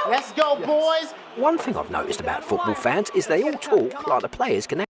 Let's go, boys. One thing I've noticed about football fans is they all talk like the players can.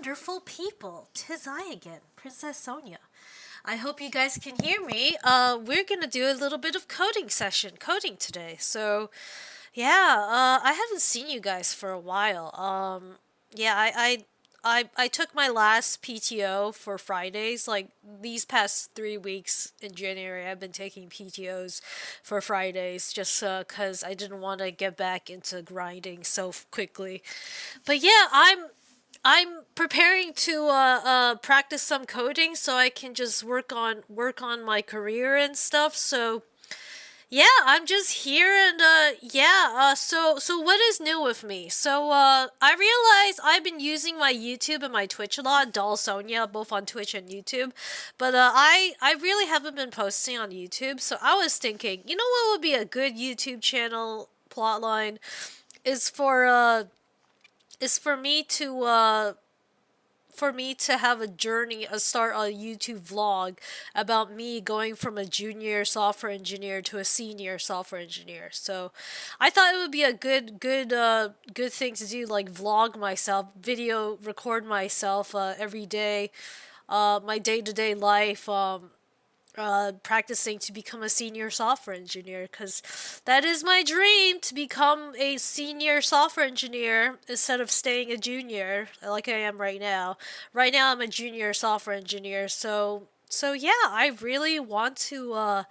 wonderful people. 'Tis I again, Princess Sonia. I hope you guys can hear me. We're gonna do a little bit of coding today. So, yeah, I haven't seen you guys for a while. Yeah, I took my last PTO for Fridays. Like these past 3 weeks in January, I've been taking PTOs for Fridays just because I didn't want to get back into grinding so quickly. But yeah, I'm preparing to practice some coding so I can just work on my career and stuff. So yeah, I'm just here and so what is new with me? So I realize I've been using my YouTube and my Twitch a lot, Doll Sonia, both on Twitch and YouTube. But I really haven't been posting on YouTube, so I was thinking, you know what would be a good YouTube channel plotline is for me to have a journey, start a YouTube vlog about me going from a junior software engineer to a senior software engineer. So I thought it would be a good thing to do, like vlog myself, video record myself every day, my day-to-day life, practicing to become a senior software engineer, because that is my dream, to become a senior software engineer instead of staying a junior like I am right now. Right now I'm a junior software engineer, so yeah, I really want to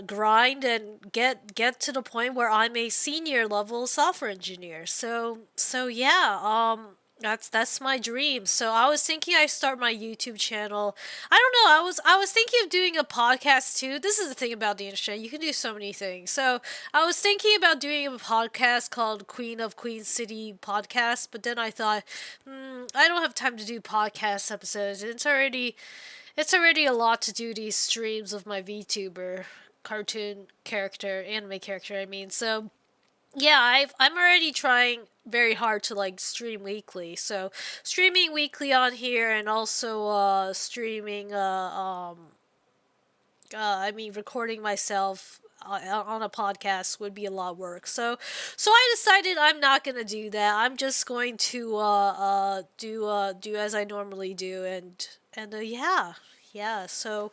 grind and get to the point where I'm a senior level software engineer. So yeah, that's my dream. So I was thinking I start my YouTube channel. I don't know. I was thinking of doing a podcast too. This is the thing about the internet. You can do so many things. So I was thinking about doing a podcast called Queen of Queen City Podcast, but then I thought, I don't have time to do podcast episodes. It's already a lot to do these streams of my VTuber cartoon character, anime character, I mean. So, yeah, I'm already trying very hard to like stream weekly. So, streaming weekly on here and also streaming I mean recording myself on a podcast would be a lot of work. So I decided I'm not gonna do that. I'm just going to do as I normally do, and yeah. So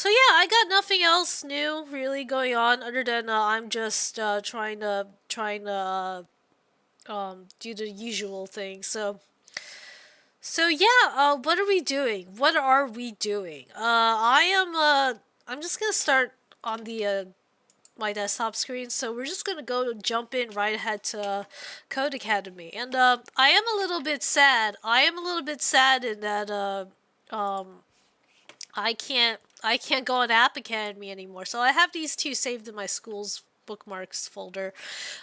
yeah, I got nothing else new really going on other than I'm just trying to do the usual thing. So yeah, what are we doing? What are we doing? I'm just gonna start on the my desktop screen. So we're just gonna jump in right ahead to Code Academy, and I am a little bit sad. I am a little bit sad in that I can't go on App Academy anymore. So I have these two saved in my school's bookmarks folder,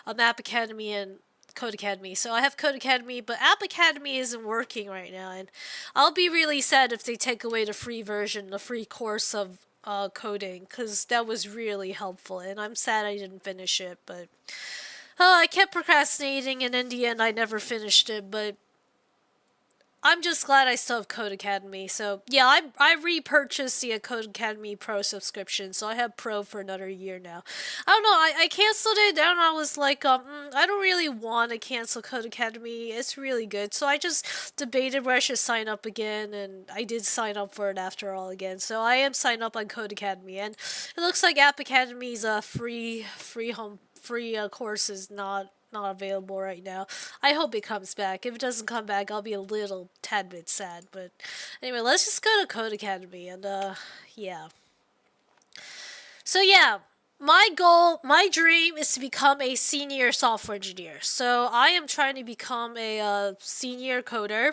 App Academy and Code Academy. So I have Code Academy, but App Academy isn't working right now, and I'll be really sad if they take away the free version, the free course of coding, because that was really helpful, and I'm sad I didn't finish it, but I kept procrastinating, and in the end I never finished it, but I'm just glad I still have Code Academy. So yeah, I repurchased the Code Academy Pro subscription, so I have Pro for another year now. I don't know. I canceled it, and I was like, I don't really want to cancel Code Academy. It's really good. So I just debated where I should sign up again, and I did sign up for it after all again. So I am signed up on Code Academy, and it looks like App Academy's free course is not available right now. I hope it comes back. If it doesn't come back, I'll be a little tad bit sad. But anyway, let's just go to Code Academy, and yeah. So yeah, my goal, my dream is to become a senior software engineer. So I am trying to become a senior coder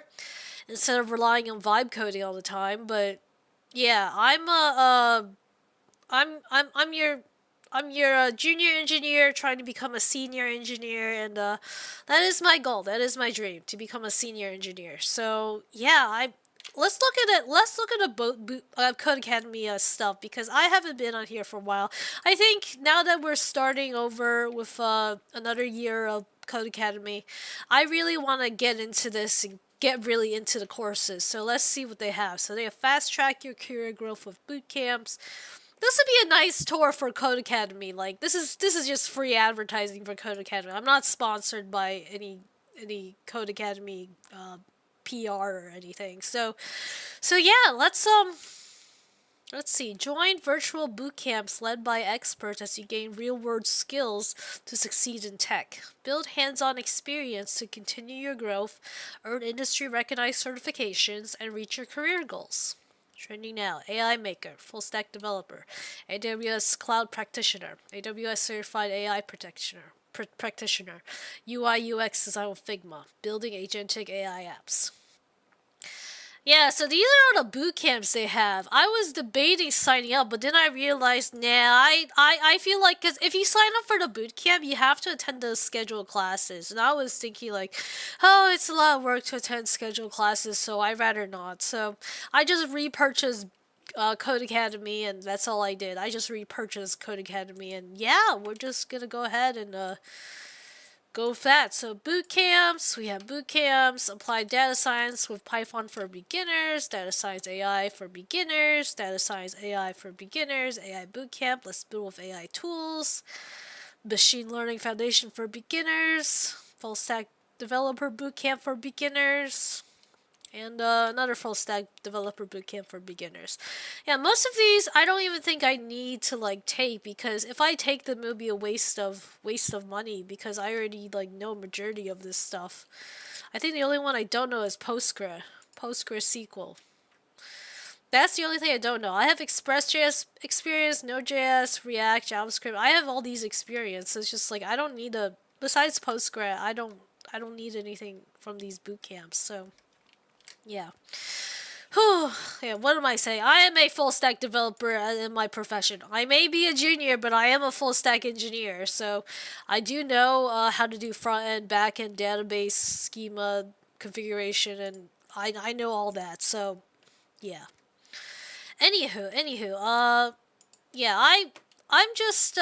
instead of relying on vibe coding all the time. But yeah, I'm your junior engineer trying to become a senior engineer, and that is my goal. That is my dream, to become a senior engineer. So yeah, let's look at it. Let's look at Code Academy stuff, because I haven't been on here for a while. I think now that we're starting over with another year of Code Academy, I really want to get into this and get really into the courses. So let's see what they have. So they have fast track your career growth with boot camps. This would be a nice tour for Code Academy. Like this is just free advertising for Code Academy. I'm not sponsored by any Code Academy PR or anything. So yeah, let's see. Join virtual boot camps led by experts as you gain real-world skills to succeed in tech. Build hands-on experience to continue your growth, earn industry-recognized certifications, and reach your career goals. Training now. AI Maker, Full Stack Developer, AWS Cloud Practitioner, AWS Certified AI Practitioner, UI UX Design with Figma, Building Agentic AI Apps. Yeah, so these are all the boot camps they have. I was debating signing up, but then I realized, I feel like, because if you sign up for the boot camp, you have to attend the scheduled classes. And I was thinking, like, oh, it's a lot of work to attend scheduled classes, so I'd rather not. So I just repurchased Code Academy, and that's all I did. I just repurchased Code Academy, and yeah, we're just gonna go ahead and go with that. So boot camps, we have boot camps, applied data science with Python for beginners, data science AI for beginners, data science AI for beginners, AI boot camp, let's build with AI tools, machine learning foundation for beginners, full stack developer boot camp for beginners, and another full stack developer bootcamp for beginners. Yeah, most of these I don't even think I need to like take, because if I take them, it'll be a waste of money, because I already like know majority of this stuff. I think the only one I don't know is PostgreSQL. That's the only thing I don't know. I have Express.js experience, Node.js, React, JavaScript. I have all these experience. It's just like I don't need a, besides Postgre, I don't need anything from these boot camps. So yeah. Whew. Yeah, what am I saying? I am a full stack developer in my profession. I may be a junior, but I am a full stack engineer. So I do know how to do front end, back end, database, schema, configuration, and I know all that. So yeah. Anywho, yeah, I'm just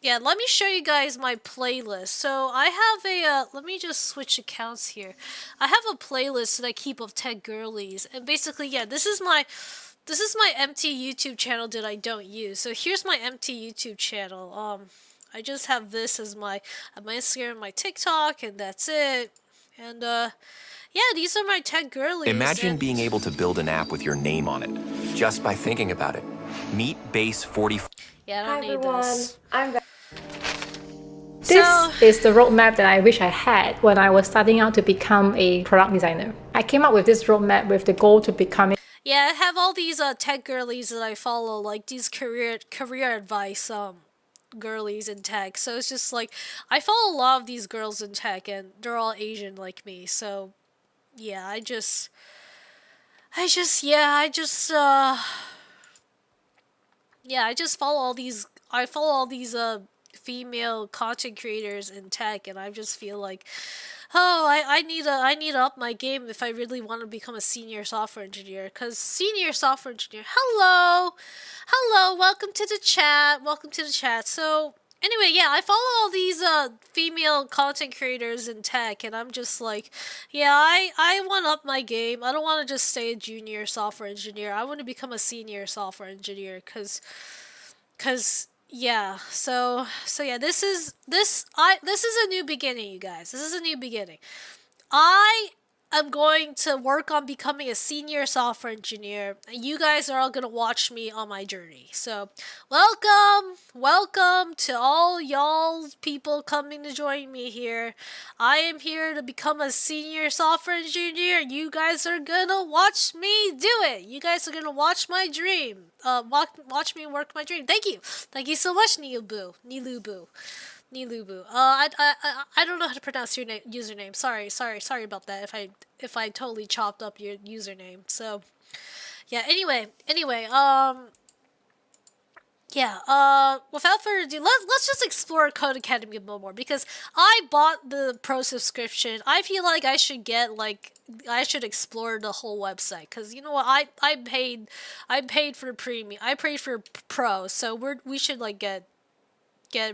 yeah, let me show you guys my playlist. So I have a, let me just switch accounts here. I have a playlist that I keep of tech girlies. And basically, yeah, this is my empty YouTube channel that I don't use. So here's my empty YouTube channel. I just have this as my Instagram, my TikTok, and that's it. And, yeah, these are my tech girlies. Imagine being able to build an app with your name on it, just by thinking about it. Meet Base 44. Yeah, I don't need this. This is the roadmap that I wish I had when I was starting out to become a product designer. I came up with this roadmap with the goal to becoming. Yeah, I have all these tech girlies that I follow, like these career advice girlies in tech. So it's just like I follow a lot of these girls in tech, and they're all Asian like me. So yeah, I just follow all these. I follow all these female content creators in tech, and I just feel like, oh, I need to up my game if I really want to become a senior software engineer. Cause senior software engineer, hello, welcome to the chat. So anyway, yeah, I follow all these female content creators in tech, and I'm just like, yeah, I want to up my game. I don't want to just stay a junior software engineer. I want to become a senior software engineer, cause yeah, so yeah, this is a new beginning, you guys. This is a new beginning. I am going to work on becoming a senior software engineer, and you guys are all going to watch me on my journey. So, welcome to all y'all people coming to join me here. I am here to become a senior software engineer. You guys are going to watch me do it. You guys are going to watch my dream. Watch me work my dream. Thank you so much, Nilubu. I don't know how to pronounce your username. Sorry about that. If I totally chopped up your username. So, yeah. Anyway. Yeah. Without further ado, let's just explore Code Academy a little more, because I bought the pro subscription. I feel like I should explore the whole website, because you know what, I paid for premium. I paid for pro, so we should like get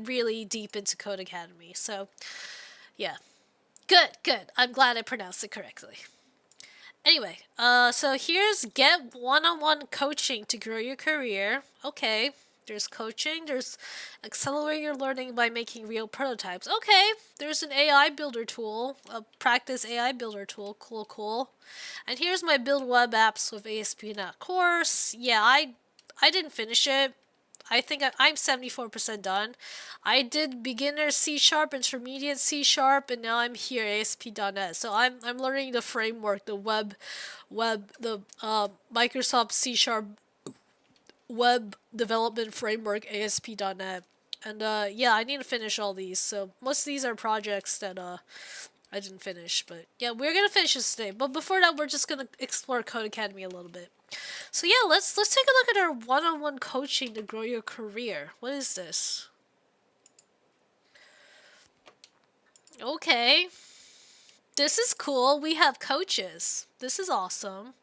really deep into Code Academy. So, yeah. Good. I'm glad I pronounced it correctly. Anyway, so here's get one-on-one coaching to grow your career. Okay. There's coaching. There's accelerate your learning by making real prototypes. Okay, there's an AI builder tool, a practice AI builder tool. Cool, cool. And here's my build web apps with ASP.NET course. Yeah, I didn't finish it. I think I'm 74% done. I did beginner C sharp, intermediate C sharp, and now I'm here ASP.NET. So I'm learning the framework, the the Microsoft C sharp web development framework ASP.NET. And yeah, I need to finish all these. So most of these are projects that I didn't finish, but yeah, we're gonna finish this today. But before that, we're just gonna explore Code Academy a little bit. So yeah, let's take a look at our one-on-one coaching to grow your career. What is this? Okay. This is cool. We have coaches. This is awesome.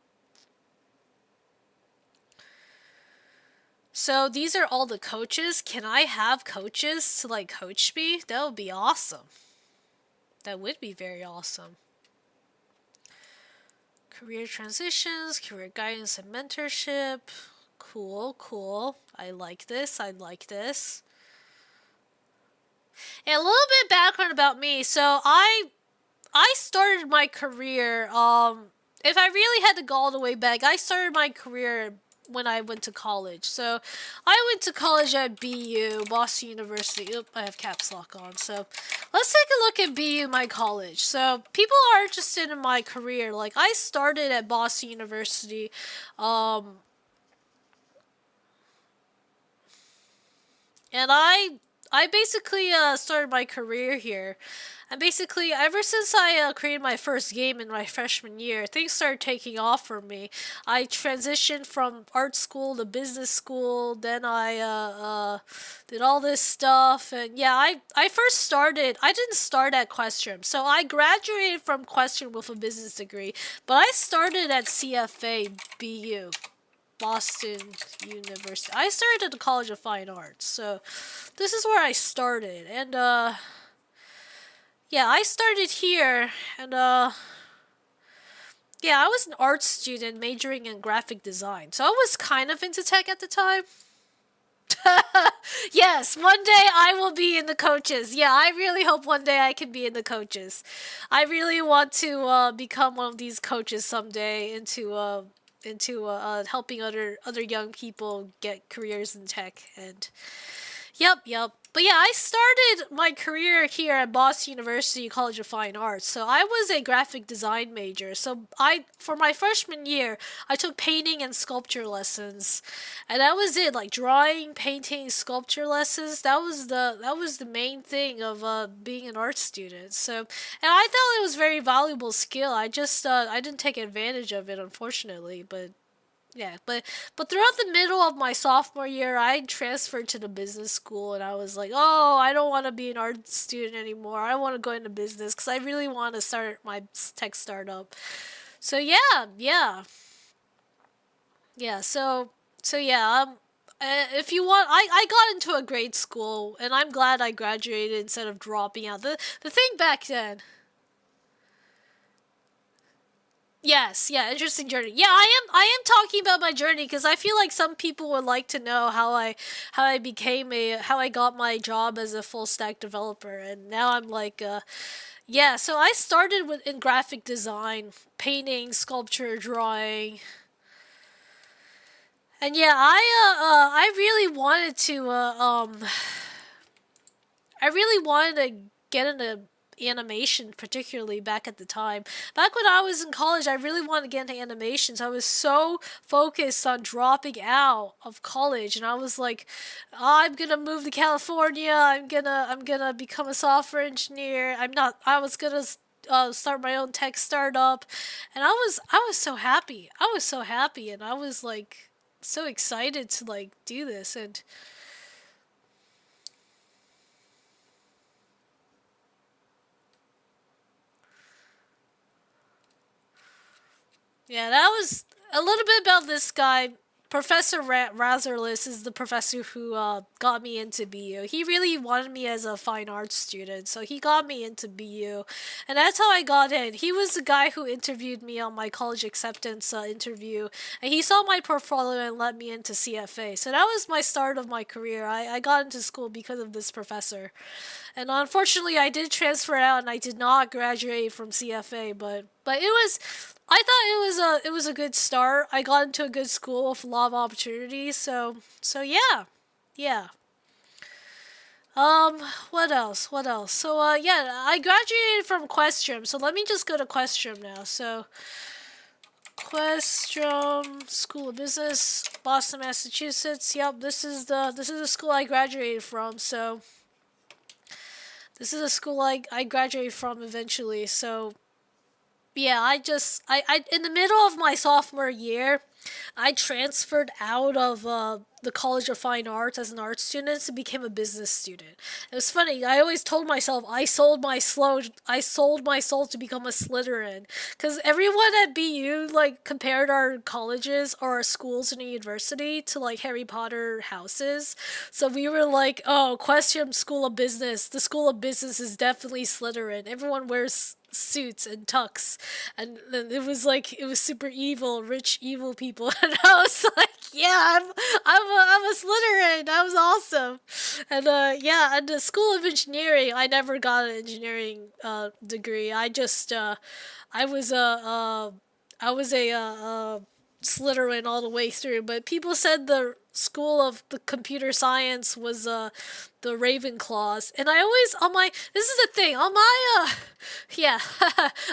So these are all the coaches. Can I have coaches to like coach me? That would be awesome. That would be very awesome. Career transitions, career guidance and mentorship. Cool, cool. I like this. I like this. And a little bit background about me. So I started my career if I really had to go all the way back, I started my career when I went to college. So I went to college at BU, Boston University. Oop, I have caps lock on. So let's take a look at BU, my college. So people are interested in my career. Like I started at Boston University. And I basically started my career here. And basically, ever since I created my first game in my freshman year, things started taking off for me. I transitioned from art school to business school. Then I did all this stuff. And yeah, I first started, I didn't start at Questrom. So I graduated from Questrom with a business degree. But I started at CFA BU. Boston University. I started at the College of Fine Arts, so this is where I started, and yeah, I started here, and yeah, I was an art student majoring in graphic design, so I was kind of into tech at the time. Yes, one day I will be in the coaches. Yeah, I really hope one day I can be in the coaches. I really want to become one of these coaches someday into helping other young people get careers in tech. And yep. But yeah, I started my career here at Boston University College of Fine Arts. So I was a graphic design major. So for my freshman year, I took painting and sculpture lessons, and that was it. Like drawing, painting, sculpture lessons. That was the main thing of being an art student. So, and I thought it was a very valuable skill. I just I didn't take advantage of it, unfortunately. But yeah, but throughout the middle of my sophomore year, I transferred to the business school, and I was like, oh, I don't want to be an art student anymore. I want to go into business because I really want to start my tech startup. So yeah. So yeah. If you want, I got into a great school, and I'm glad I graduated instead of dropping out. The thing back then. Yes, yeah, interesting journey. Yeah, I am talking about my journey because I feel like some people would like to know how I got my job as a full stack developer, and now I'm like yeah, so I started in graphic design, painting, sculpture, drawing. And yeah, I really wanted to I really wanted to get into animation, particularly back at the time. Back when I was in college, I really wanted to get into animations. I was so focused on dropping out of college, and I was like, I'm gonna move to California. I'm gonna become a software engineer. I was gonna start my own tech startup, and I was so happy. I was so happy, and I was like so excited to like do this. And yeah, that was a little bit about this guy. Professor Razorless is the professor who got me into BU. He really wanted me as a fine arts student, so he got me into BU, and that's how I got in. He was the guy who interviewed me on my college acceptance interview, and he saw my portfolio and let me into CFA. So that was my start of my career. I got into school because of this professor, and unfortunately, I did transfer out and I did not graduate from CFA. But it was, I thought it was a good start. I got into a good school with a lot of opportunities. So yeah, yeah. What else? What else? So yeah, I graduated from Questrom. So let me just go to Questrom now. So Questrom School of Business, Boston, Massachusetts. Yep, this is the school I graduated from. So this is a school I graduated from eventually. So yeah, I in the middle of my sophomore year, I transferred out of the College of Fine Arts as an art student and became a business student. It was funny. I always told myself I sold my soul to become a Slytherin, because everyone at BU like compared our colleges or our schools and university to like Harry Potter houses. So we were like, oh, Question School of Business. The School of Business is definitely Slytherin. Everyone wears suits and tux, and it was super evil, rich evil people, and I was like, yeah, I'm a Slytherin. That was awesome. And yeah, and the School of Engineering, I never got an engineering degree. I was a Slytherin all the way through, but people said the School of the Computer Science was the Ravenclaws, and I always on my this is the thing on my yeah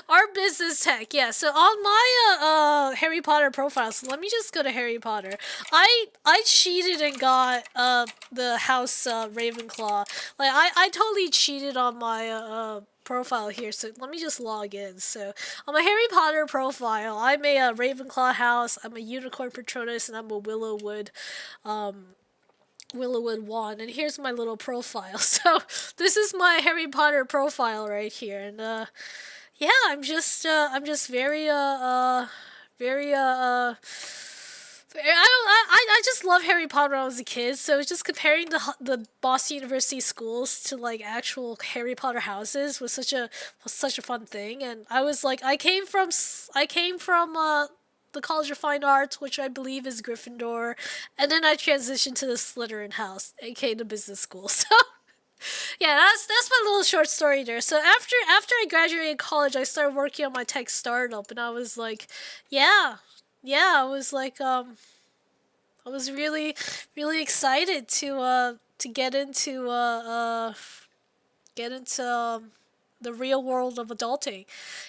our business tech, yeah. So on my Harry Potter profile, so let me just go to Harry Potter. I cheated and got the house Ravenclaw. Like I totally cheated on my profile here, so let me just log in. So on my Harry Potter profile, I'm a Ravenclaw house, I'm a Unicorn Patronus, and I'm a Willowwood wand. And here's my little profile. So this is my Harry Potter profile right here, and yeah, I'm just very very I just love Harry Potter when I was a kid, so it's just comparing the Boston University schools to like actual Harry Potter houses was such a fun thing. And I was like, I came from the College of Fine Arts, which I believe is Gryffindor, and then I transitioned to the Slytherin house, aka the business school. So yeah, that's my little short story there. So after I graduated college, I started working on my tech startup, and I was like, yeah, I was like, I was really excited to get into the real world of adulting.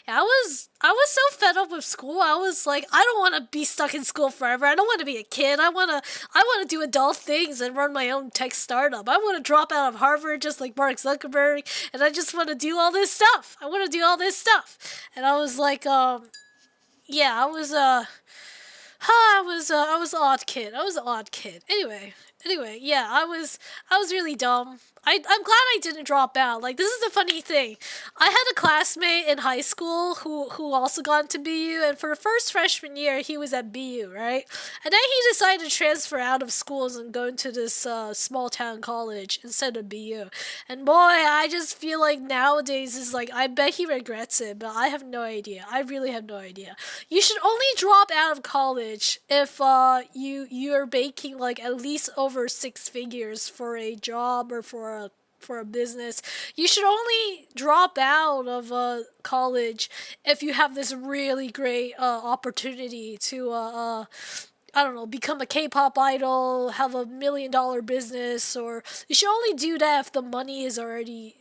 Yeah, I was so fed up with school. I was like, I don't want to be stuck in school forever. I don't want to be a kid. I want to do adult things and run my own tech startup. I want to drop out of Harvard just like Mark Zuckerberg, and I just want to do all this stuff. I want to do all this stuff. And I was like, yeah, I was an odd kid. I was an odd kid. Anyway, yeah, I was really dumb. I'm glad I didn't drop out. Like, this is the funny thing. I had a classmate in high school who also got into BU, and for the first freshman year, he was at BU, right? And then he decided to transfer out of schools and go into this small town college instead of BU. And boy, I just feel like nowadays is like, I bet he regrets it, but I have no idea. I really have no idea. You should only drop out of college if you're making like at least over six figures for a job or for a business. You should only drop out of college if you have this really great opportunity to I don't know, become a K-pop idol, have $1 million business, or you should only do that if the money is already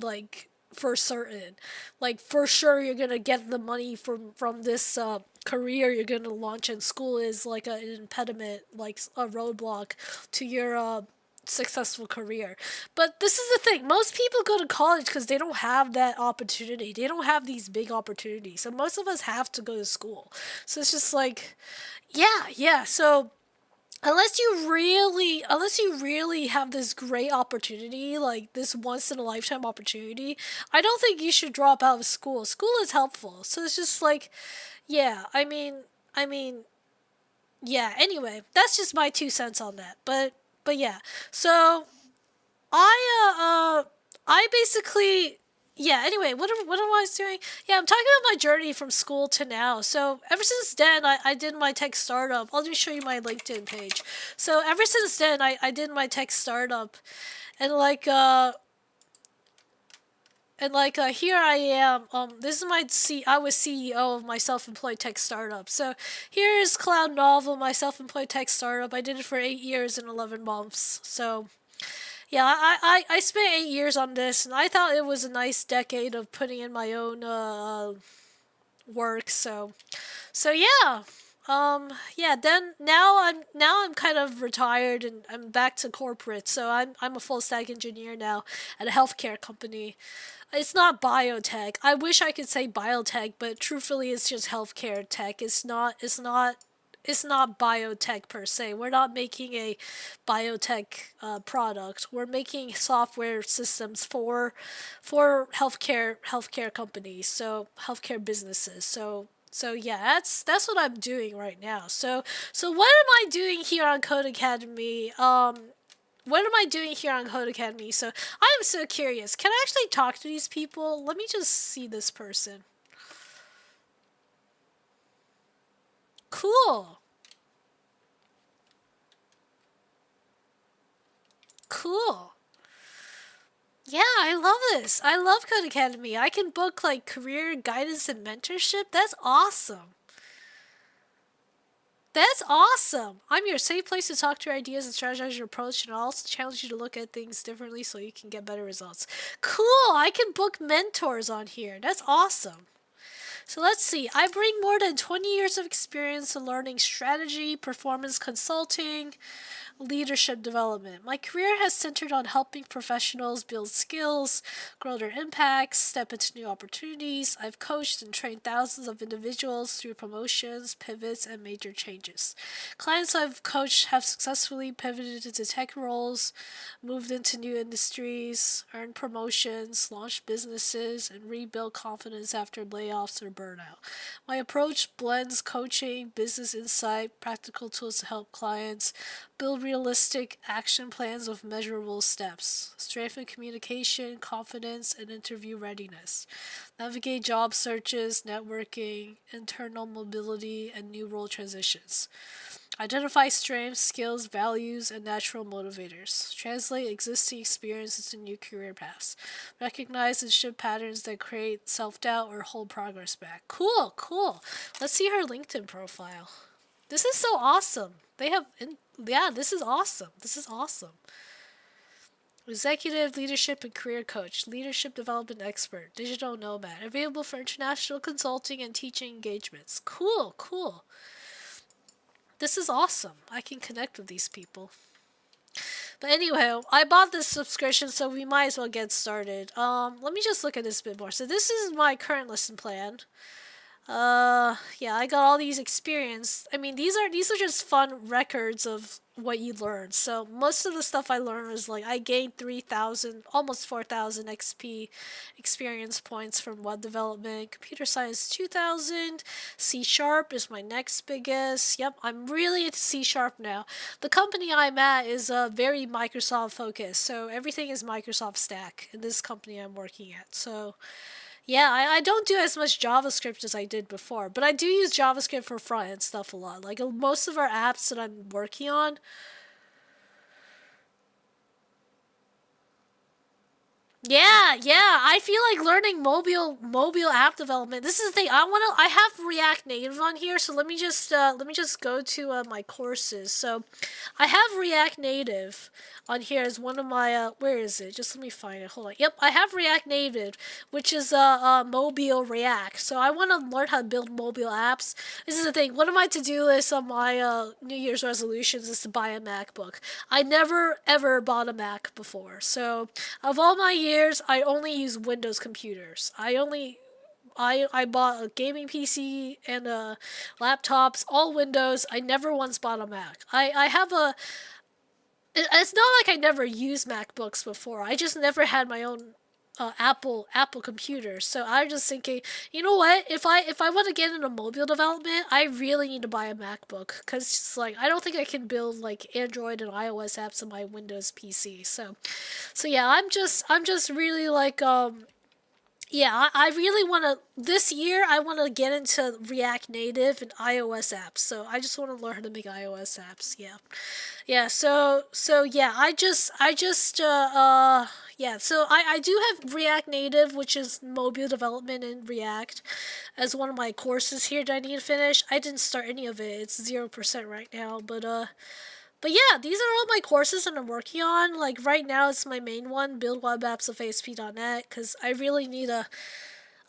like for certain. Like for sure you're gonna get the money from this career you're gonna launch, and school is like an impediment, like a roadblock to your successful career. But this is the thing, most people go to college because they don't have that opportunity. They don't have these big opportunities, so most of us have to go to school. So it's just like, yeah. So unless you really have this great opportunity, like this once in a lifetime opportunity, I don't think you should drop out of school. School is helpful. So it's just like, yeah, I mean yeah, anyway, that's just my 2 cents on that. But yeah. So I basically, yeah, anyway, what am I doing? Yeah, I'm talking about my journey from school to now. So ever since then, I did my tech startup. I'll just show you my LinkedIn page. So ever since then, I did my tech startup, and here I am. This is I was CEO of my self-employed tech startup. So here's Cloud Novel, my self-employed tech startup. I did it for 8 years and 11 months. So yeah, I spent 8 years on this, and I thought it was a nice decade of putting in my own work. So yeah. Yeah, then now I'm kind of retired and I'm back to corporate. So I'm a full stack engineer now at a healthcare company. It's not biotech. I wish I could say biotech, but truthfully it's just healthcare tech. It's not biotech per se. We're not making a biotech product. We're making software systems for healthcare companies, so healthcare businesses. So yeah, that's what I'm doing right now. So what am I doing here on Code Academy? What am I doing here on Code Academy? So I am so curious. Can I actually talk to these people? Let me just see this person. Cool. Cool. Yeah, I love this. I love Code Academy. I can book like career guidance and mentorship. That's awesome. That's awesome. I'm your safe place to talk to your ideas and strategize your approach, and I'll also challenge you to look at things differently so you can get better results. Cool. I can book mentors on here. That's awesome. So let's see. I bring more than 20 years of experience in learning strategy, performance consulting, leadership development. My career has centered on helping professionals build skills, grow their impacts, step into new opportunities. I've coached and trained thousands of individuals through promotions, pivots, and major changes. Clients I've coached have successfully pivoted into tech roles, moved into new industries, earned promotions, launched businesses, and rebuilt confidence after layoffs or burnout. My approach blends coaching, business insight, practical tools to help clients build realistic action plans with measurable steps, strengthen communication, confidence, and interview readiness, navigate job searches, networking, internal mobility, and new role transitions. Identify strengths, skills, values, and natural motivators. Translate existing experience into new career paths. Recognize and shift patterns that create self doubt or hold progress back. Cool, cool. Let's see her LinkedIn profile. This is so awesome. Yeah, this is awesome. This is awesome. Executive leadership and career coach, leadership development expert, digital nomad, available for international consulting and teaching engagements. Cool, cool. This is awesome. I can connect with these people. But anyway, I bought this subscription, so we might as well get started. Let me just look at this a bit more. So this is my current lesson plan. Yeah, I got all these experience. I mean, these are just fun records of what you learn. So most of the stuff I learned was like I gained 3,000, almost 4,000 XP experience points from web development, computer science 2,000, C sharp is my next biggest. Yep, I'm really into C sharp now. The company I'm at is very Microsoft focused, so everything is Microsoft stack in this company I'm working at. So yeah, I don't do as much JavaScript as I did before, but I do use JavaScript for front end stuff a lot. Like most of our apps that I'm working on. Yeah, yeah. I feel like learning mobile app development. This is the thing. I have React Native on here, so let me just go to my courses. So I have React Native on here as one of my where is it? Just let me find it. Hold on. Yep, I have React Native, which is mobile React. So I want to learn how to build mobile apps. This is the thing. One of my to-do lists on my New Year's resolutions is to buy a MacBook. I never ever bought a Mac before. So of all my years, I only use Windows computers. I bought a gaming PC and laptops, all Windows. I never once bought a Mac. I have a. It's not like I never used MacBooks before. I just never had my own. Apple computers. So I'm just thinking, you know what? If I want to get into mobile development, I really need to buy a MacBook because it's like I don't think I can build like Android and iOS apps on my Windows PC. So yeah, I'm just really like yeah, I really want to. This year, I want to get into React Native and iOS apps. So I just want to learn how to make iOS apps. Yeah, yeah. So yeah, yeah. So I do have React Native, which is mobile development in React, as one of my courses here that I need to finish. I didn't start any of it. It's 0% right now, but yeah, these are all my courses that I'm working on. Like right now, it's my main one, build web apps with ASP.NET, because I really need a.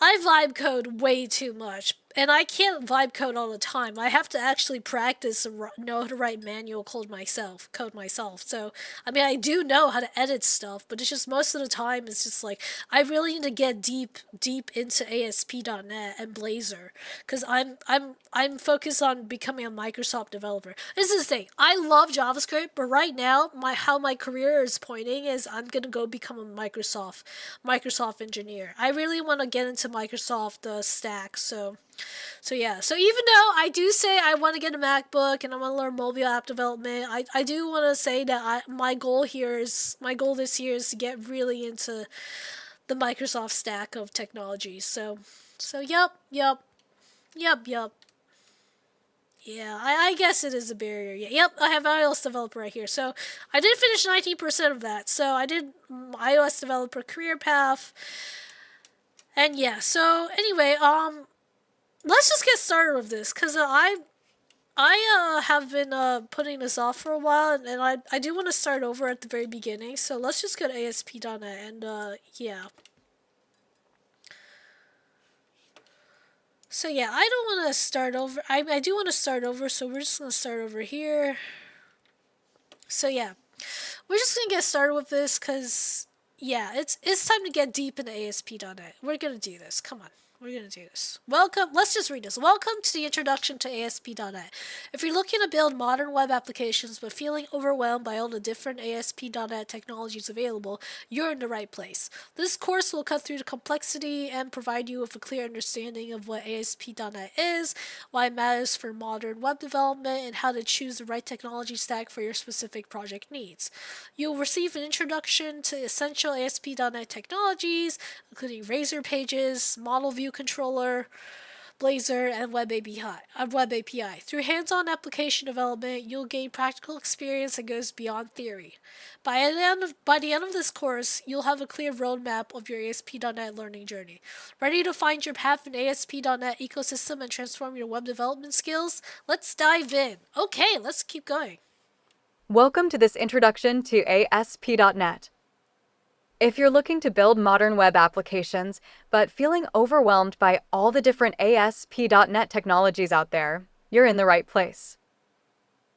I vibe code way too much, and I can't vibe code all the time. I have to actually practice and know how to write manual code myself. So, I mean, I do know how to edit stuff, but it's just most of the time it's just like I really need to get deep into ASP.NET and Blazor because I'm focused on becoming a Microsoft developer. This is the thing. I love JavaScript, but right now my career is pointing is I'm gonna go become a Microsoft engineer. I really want to get into Microsoft stack. So yeah. So even though I do say I want to get a MacBook and I want to learn mobile app development, I do want to say that my goal this year is to get really into the Microsoft stack of technologies. So yep. Yeah, I guess it is a barrier. Yeah, yep, I have iOS developer right here. So I did finish 19% of that. So I did iOS developer career path. And yeah, so anyway, let's just get started with this because I have been putting this off for a while, and I do want to start over at the very beginning. So let's just go to ASP.NET and yeah. So yeah, I don't want to start over. I do want to start over, so we're just gonna start over here. So yeah, we're just gonna get started with this because yeah, it's time to get deep into ASP.NET. We're gonna do this. Come on. We're going to do this. Welcome. Let's just read this. Welcome to the introduction to ASP.NET. If you're looking to build modern web applications but feeling overwhelmed by all the different ASP.NET technologies available, you're in the right place. This course will cut through the complexity and provide you with a clear understanding of what ASP.NET is, why it matters for modern web development, and how to choose the right technology stack for your specific project needs. You'll receive an introduction to essential ASP.NET technologies, including Razor Pages, Model View Controller, Blazor, and Web API. Through hands-on application development, you'll gain practical experience that goes beyond theory. By the end of this course, you'll have a clear roadmap of your ASP.NET learning journey. Ready to find your path in ASP.NET ecosystem and transform your web development skills? Let's dive in. Okay, let's keep going. Welcome to this introduction to ASP.NET. If you're looking to build modern web applications, but feeling overwhelmed by all the different ASP.NET technologies out there, you're in the right place.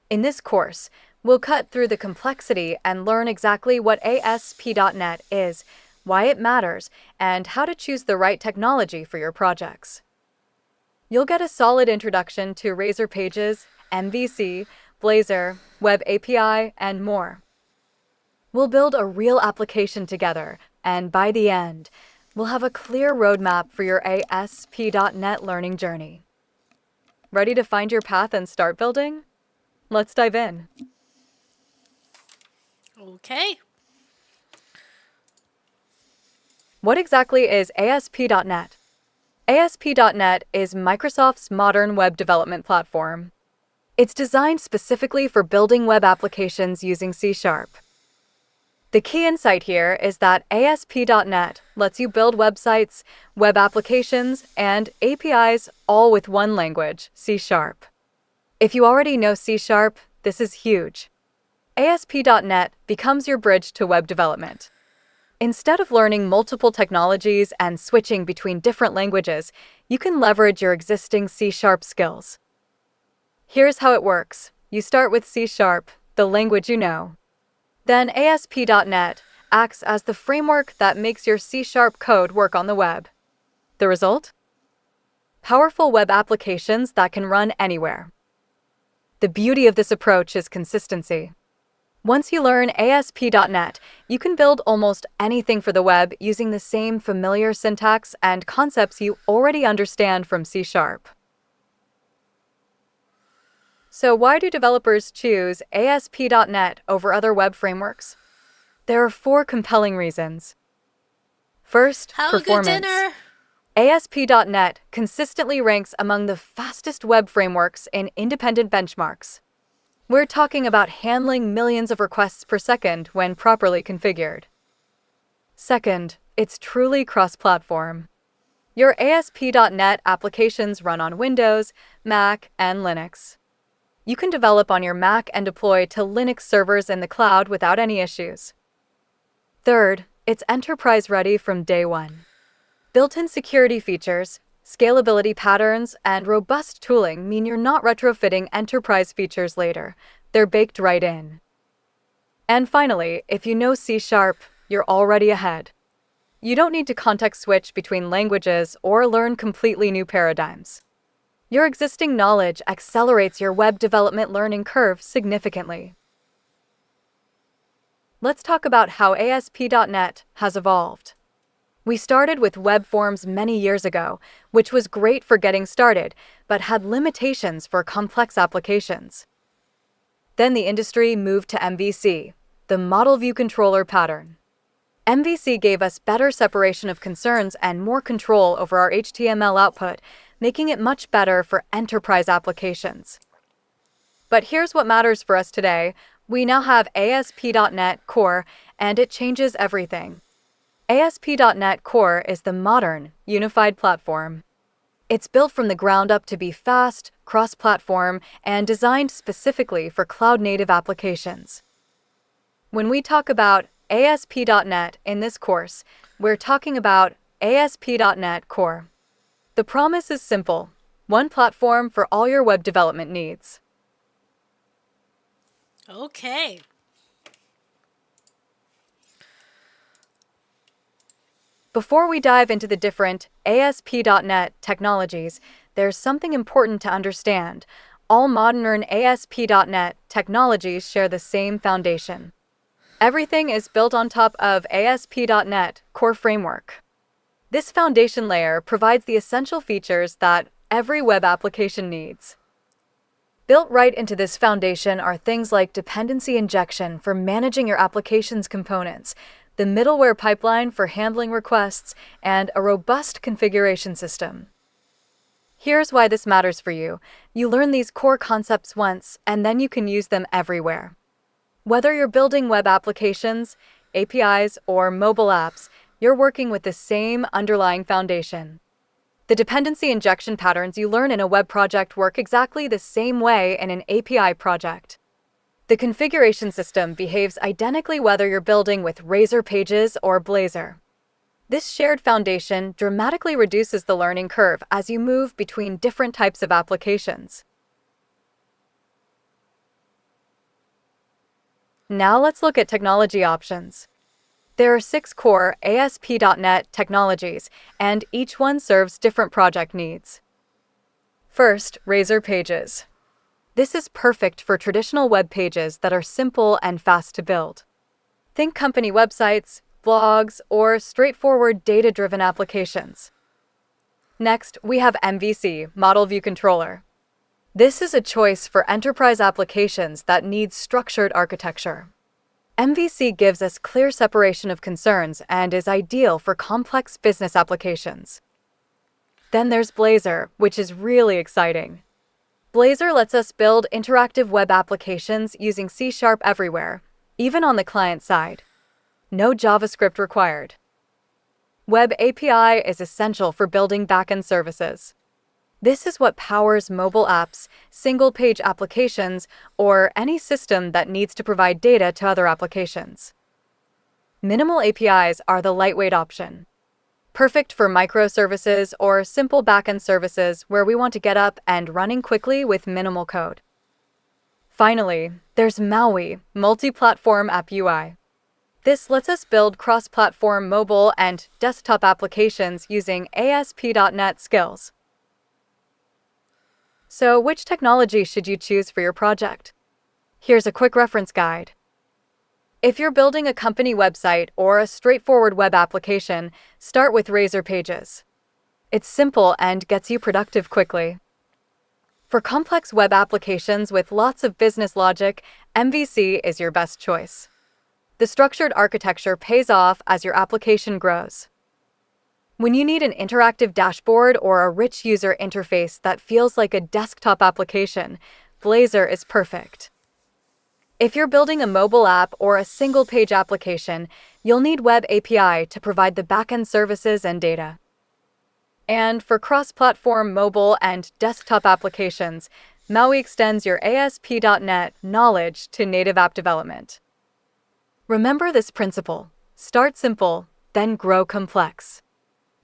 In this course, we'll cut through the complexity and learn exactly what ASP.NET is, why it matters, and how to choose the right technology for your projects. You'll get a solid introduction to Razor Pages, MVC, Blazor, Web API, and more. We'll build a real application together, and by the end, we'll have a clear roadmap for your ASP.NET learning journey. Ready to find your path and start building? Let's dive in. Okay. What exactly is ASP.NET? ASP.NET is Microsoft's modern web development platform. It's designed specifically for building web applications using C#. The key insight here is that ASP.NET lets you build websites, web applications, and APIs all with one language, C#. If you already know C#, this is huge. ASP.NET becomes your bridge to web development. Instead of learning multiple technologies and switching between different languages, you can leverage your existing C# skills. Here's how it works. You start with C#, the language you know. Then ASP.NET acts as the framework that makes your C# code work on the web. The result? Powerful web applications that can run anywhere. The beauty of this approach is consistency. Once you learn ASP.NET, you can build almost anything for the web using the same familiar syntax and concepts you already understand from C#. So why do developers choose ASP.NET over other web frameworks? There are 4 compelling reasons. First, Have a good performance. dinner. ASP.NET consistently ranks among the fastest web frameworks in independent benchmarks. We're talking about handling millions of requests per second when properly configured. Second, it's truly cross-platform. Your ASP.NET applications run on Windows, Mac, and Linux. You can develop on your Mac and deploy to Linux servers in the cloud without any issues. Third, it's enterprise-ready from day one. Built-in security features, scalability patterns, and robust tooling mean you're not retrofitting enterprise features later. They're baked right in. And finally, if you know C#, you're already ahead. You don't need to context switch between languages or learn completely new paradigms. Your existing knowledge accelerates your web development learning curve significantly. Let's talk about how ASP.NET has evolved. We started with web forms many years ago, which was great for getting started, but had limitations for complex applications. Then the industry moved to MVC, the Model View Controller pattern. MVC gave us better separation of concerns and more control over our HTML output, making it much better for enterprise applications. But here's what matters for us today. We now have ASP.NET Core, and it changes everything. ASP.NET Core is the modern, unified platform. It's built from the ground up to be fast, cross-platform, and designed specifically for cloud-native applications. When we talk about ASP.NET in this course, we're talking about ASP.NET Core. The promise is simple: one platform for all your web development needs. Okay. Before we dive into the different ASP.NET technologies, there's something important to understand. All modern ASP.NET technologies share the same foundation. Everything is built on top of ASP.NET Core Framework. This foundation layer provides the essential features that every web application needs. Built right into this foundation are things like dependency injection for managing your application's components, the middleware pipeline for handling requests, and a robust configuration system. Here's why this matters for you. You learn these core concepts once, and then you can use them everywhere. Whether you're building web applications, APIs, or mobile apps, you're working with the same underlying foundation. The dependency injection patterns you learn in a web project work exactly the same way in an API project. The configuration system behaves identically whether you're building with Razor Pages or Blazor. This shared foundation dramatically reduces the learning curve as you move between different types of applications. Now let's look at technology options. There are 6 core ASP.NET technologies, and each one serves different project needs. First, Razor Pages. This is perfect for traditional web pages that are simple and fast to build. Think company websites, blogs, or straightforward data-driven applications. Next, we have MVC, Model View Controller. This is a choice for enterprise applications that need structured architecture. MVC gives us clear separation of concerns and is ideal for complex business applications. Then there's Blazor, which is really exciting. Blazor lets us build interactive web applications using C# everywhere, even on the client side. No JavaScript required. Web API is essential for building backend services. This is what powers mobile apps, single-page applications, or any system that needs to provide data to other applications. Minimal APIs are the lightweight option. Perfect for microservices or simple backend services where we want to get up and running quickly with minimal code. Finally, there's MAUI, Multi-Platform App UI. This lets us build cross-platform mobile and desktop applications using ASP.NET skills. So, which technology should you choose for your project? Here's a quick reference guide. If you're building a company website or a straightforward web application, start with Razor Pages. It's simple and gets you productive quickly. For complex web applications with lots of business logic, MVC is your best choice. The structured architecture pays off as your application grows. When you need an interactive dashboard or a rich user interface that feels like a desktop application, Blazor is perfect. If you're building a mobile app or a single-page application, you'll need Web API to provide the backend services and data. And for cross-platform mobile and desktop applications, MAUI extends your ASP.NET knowledge to native app development. Remember this principle: start simple, then grow complex.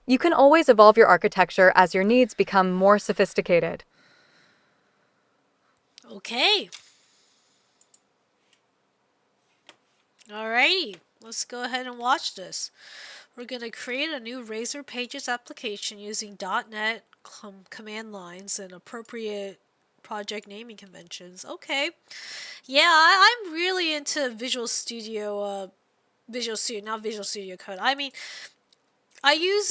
You can always evolve your architecture as your needs become more sophisticated. Okay. Alrighty, let's go ahead and watch this. We're going to create a new Razor Pages application using .NET command lines and appropriate project naming conventions. Okay. Yeah, I'm really into Visual Studio, not Visual Studio Code. I mean, I use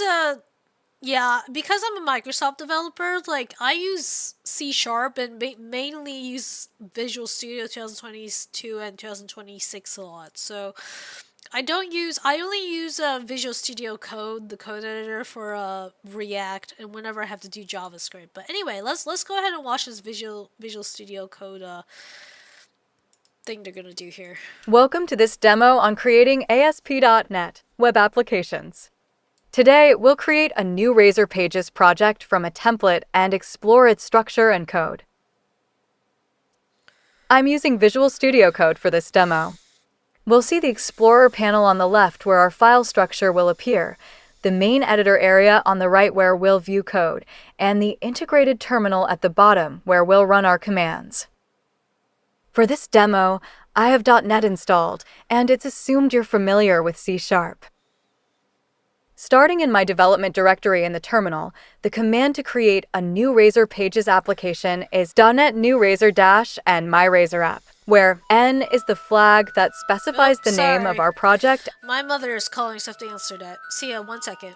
yeah, because I'm a Microsoft developer, like I use C# and mainly use Visual Studio 2022 and 2026 a lot. So I only use Visual Studio Code, the code editor for React, and whenever I have to do JavaScript. But anyway, let's go ahead and watch this Visual Studio Code thing they're gonna do here. Welcome to this demo on creating ASP.NET web applications. Today, we'll create a new Razor Pages project from a template and explore its structure and code. I'm using Visual Studio Code for this demo. We'll see the Explorer panel on the left where our file structure will appear, the main editor area on the right where we'll view code, and the integrated terminal at the bottom where we'll run our commands. For this demo, I have .NET installed, and it's assumed you're familiar with C#. Starting in my development directory in the terminal, the command to create a new Razor Pages application is .NET new Razor dash and my Razor app, where N is the flag that specifies the name of our project. My mother is calling, so I have to answer that. See ya, 1 second.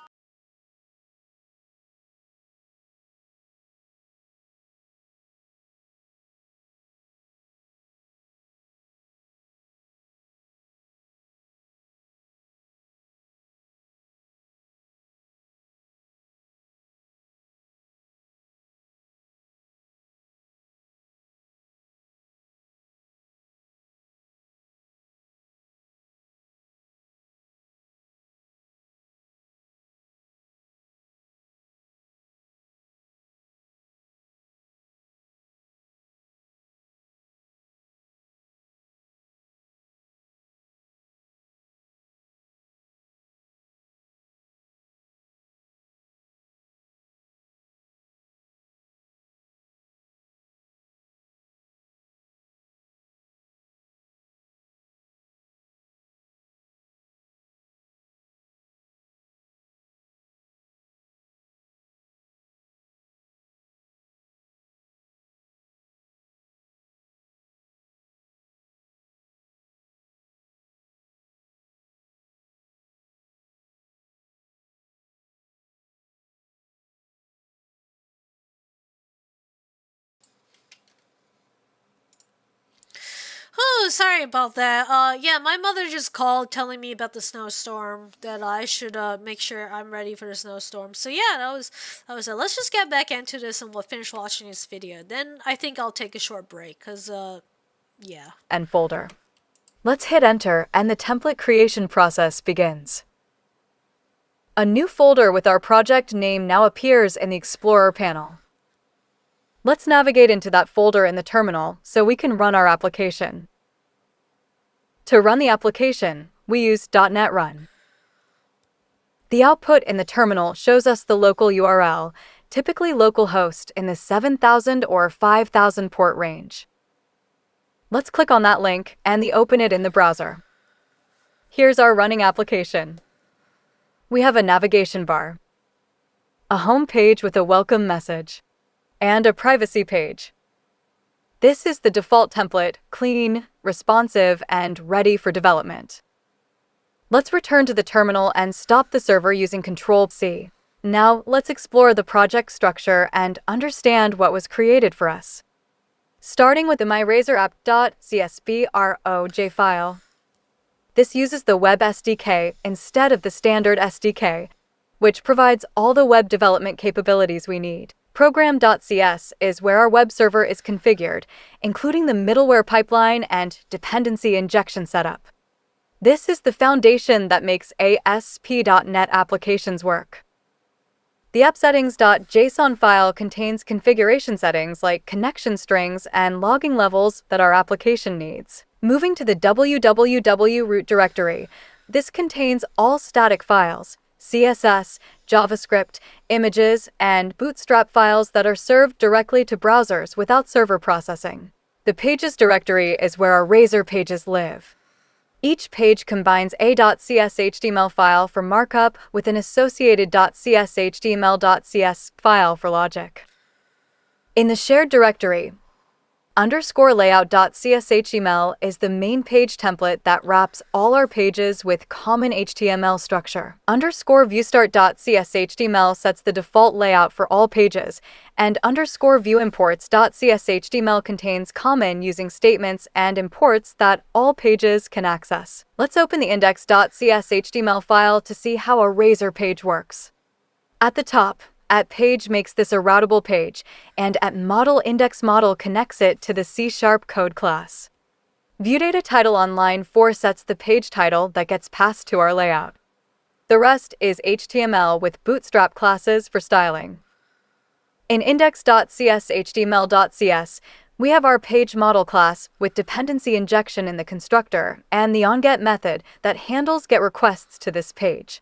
Oh, sorry about that. Yeah, my mother just called telling me about the snowstorm, that I should make sure I'm ready for the snowstorm. So yeah, that was it. Let's just get back into this and we'll finish watching this video. Then I think I'll take a short break cuz yeah. And folder. Let's hit enter and the template creation process begins. A new folder with our project name now appears in the Explorer panel. Let's navigate into that folder in the terminal so we can run our application. To run the application, we use .NET Run. The output in the terminal shows us the local URL, typically localhost in the 7,000 or 5,000 port range. Let's click on that link and open it in the browser. Here's our running application. We have a navigation bar, a home page with a welcome message, and a privacy page. This is the default template, clean, responsive, and ready for development. Let's return to the terminal and stop the server using Control-C. Now, let's explore the project structure and understand what was created for us. Starting with the myrazerapp.csvroj file. This uses the Web SDK instead of the standard SDK, which provides all the web development capabilities we need. Program.cs is where our web server is configured, including the middleware pipeline and dependency injection setup. This is the foundation that makes ASP.NET applications work. The appsettings.json file contains configuration settings like connection strings and logging levels that our application needs. Moving to the www root directory, this contains all static files, CSS, JavaScript, images, and Bootstrap files that are served directly to browsers without server processing. The pages directory is where our Razor pages live. Each page combines a .cshtml file for markup with an associated .cshtml.cs file for logic. In the shared directory, _layout.cshtml is the main page template that wraps all our pages with common HTML structure. _viewstart.cshtml sets the default layout for all pages, and _viewimports.cshtml contains common using statements and imports that all pages can access. Let's open the index.cshtml file to see how a Razor page works. At the top, @page makes this a routable page, and @model_index_model connects it to the C# code class. ViewData title on line 4 sets the page title that gets passed to our layout. The rest is HTML with Bootstrap classes for styling. In index.cshtml.cs, we have our page model class with dependency injection in the constructor and the onGet method that handles GET requests to this page.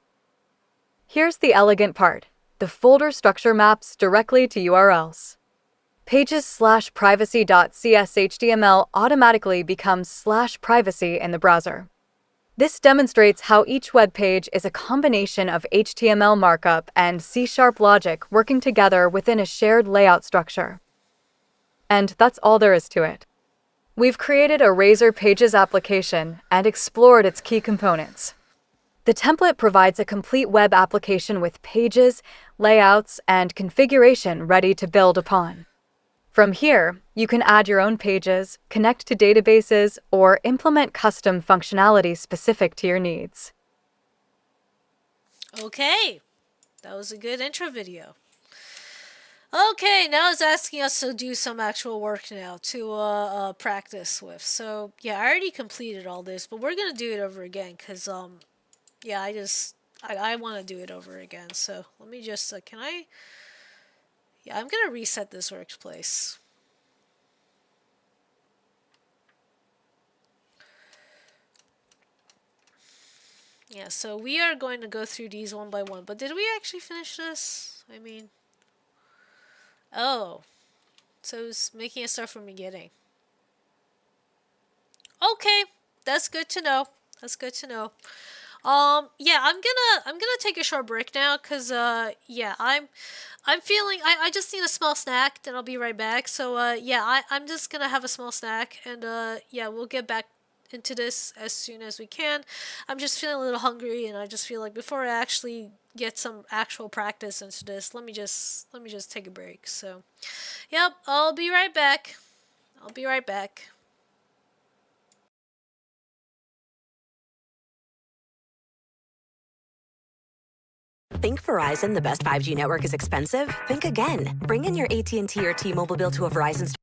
Here's the elegant part. The folder structure maps directly to URLs. Pages/privacy.cshtml automatically becomes /privacy in the browser. This demonstrates how each web page is a combination of HTML markup and C# logic working together within a shared layout structure. And that's all there is to it. We've created a Razor Pages application and explored its key components. The template provides a complete web application with pages, layouts, and configuration ready to build upon. From here, you can add your own pages, connect to databases, or implement custom functionality specific to your needs. Okay, that was a good intro video. Okay, now it's asking us to do some actual work now to practice with. So yeah, I already completed all this, but we're gonna do it over again because yeah, I want to do it over again. So let me just, yeah, I'm going to reset this workplace. Yeah, so we are going to go through these one by one. But did we actually finish this? I mean, oh, so it's making us start from the beginning. Okay, that's good to know. That's good to know. Yeah, I'm gonna take a short break now, cause yeah, I'm feeling, I just need a small snack, then I'll be right back. So yeah, I'm just gonna have a small snack, and yeah, we'll get back into this as soon as we can. I'm just feeling a little hungry, and I just feel like before I actually get some actual practice into this, let me just take a break. So, yep, I'll be right back. I'll be right back. Think Verizon, the best 5G network, is expensive? Think again. Bring in your AT&T or T-Mobile bill to a Verizon store.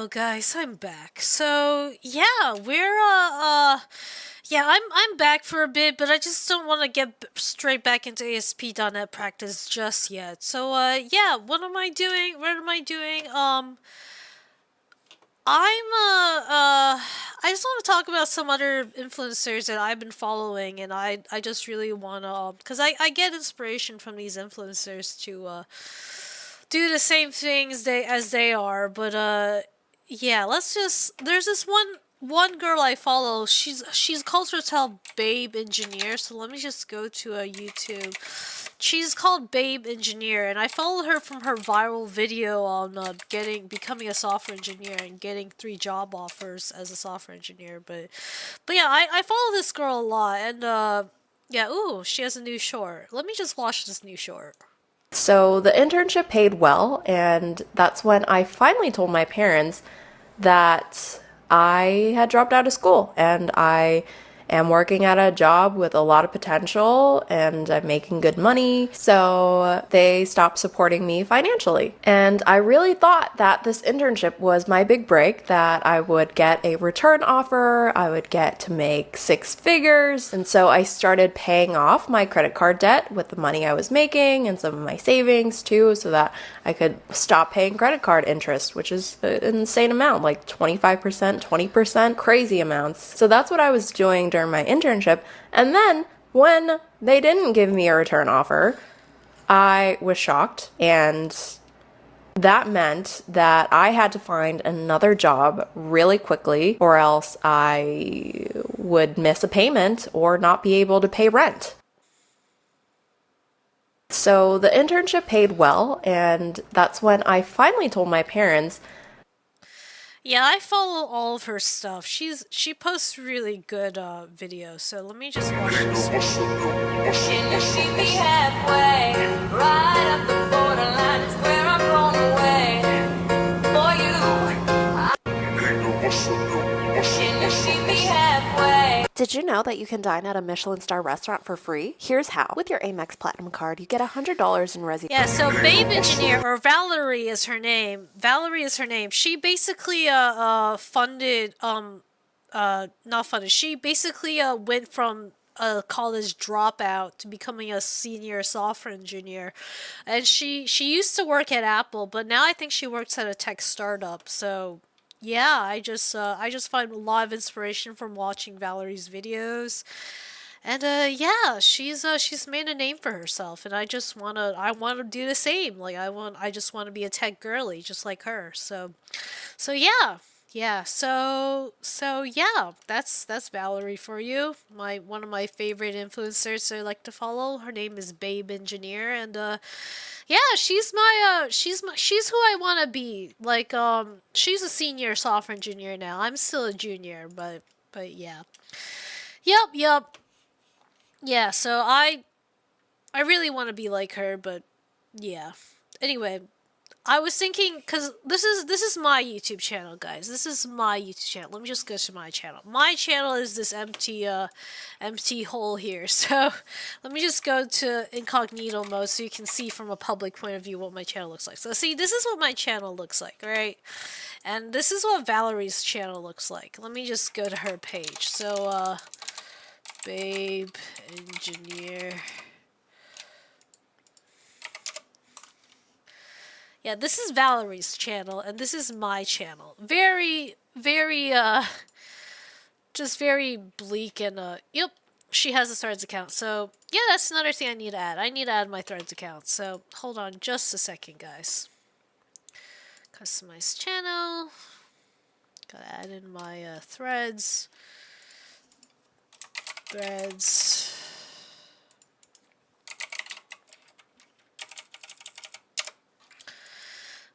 Hello guys, I'm back. So yeah, I'm back for a bit, but I just don't want to get straight back into ASP.NET practice just yet. So yeah, what am I doing? What am I doing? I just want to talk about some other influencers that I've been following, and I just really want to, because I get inspiration from these influencers to do the same things as they are, but yeah, there's this one girl I follow. She's called herself Babe Engineer. So let me just go to a YouTube. She's called Babe Engineer, and I followed her from her viral video on becoming a software engineer and getting 3 job offers as a software engineer. But yeah, I follow this girl a lot, and yeah, ooh, she has a new short. Let me just watch this new short. So the internship paid well, and that's when I finally told my parents that I had dropped out of school and I am working at a job with a lot of potential and I'm making good money. So they stopped supporting me financially. And I really thought that this internship was my big break, that I would get a return offer, I would get to make 6 figures. And so I started paying off my credit card debt with the money I was making and some of my savings too, so that I could stop paying credit card interest, which is an insane amount, like 25%, 20%, crazy amounts. So that's what I was doing during my internship. And then when they didn't give me a return offer, I was shocked, and that meant that I had to find another job really quickly, or else I would miss a payment or not be able to pay rent. So the internship paid well, and that's when I finally told my parents. Yeah, I follow all of her stuff. She posts really good videos. So let me just watch this. Can you see me halfway? Right up the borderline is where I'm blown away. For you, can you see me halfway? Did you know that you can dine at a Michelin star restaurant for free? Here's how. With your Amex Platinum card, you get $100 in Resi. Yeah, so Babe Engineer, or Valerie is her name. Valerie is her name. She basically funded not funded. She basically went from a college dropout to becoming a senior software engineer, and she used to work at Apple, but now I think she works at a tech startup. So yeah, I just find a lot of inspiration from watching Valerie's videos. And yeah, she's made a name for herself, and I wanna do the same. Like I just wanna be a tech girly, just like her. So yeah, yeah. So yeah, that's Valerie for you. One of my favorite influencers I like to follow. Her name is Babe Engineer, and yeah, she's who I wanna be. Like she's a senior software engineer now. I'm still a junior, but yeah. Yep. Yeah, so I really want to be like her, but yeah. Anyway, I was thinking, because this is my YouTube channel, guys. This is my YouTube channel. Let me just go to my channel. My channel is this empty hole here. So let me just go to incognito mode so you can see from a public point of view what my channel looks like. So see, this is what my channel looks like, right? And this is what Valerie's channel looks like. Let me just go to her page. So Babe Engineer. Yeah, this is Valerie's channel, and this is my channel. Very, very, just very bleak, and, yep, she has a Threads account. So, yeah, that's another thing I need to add. I need to add my Threads account. So, hold on just a second, guys. Customize channel. Gotta add in my, Threads. Threads.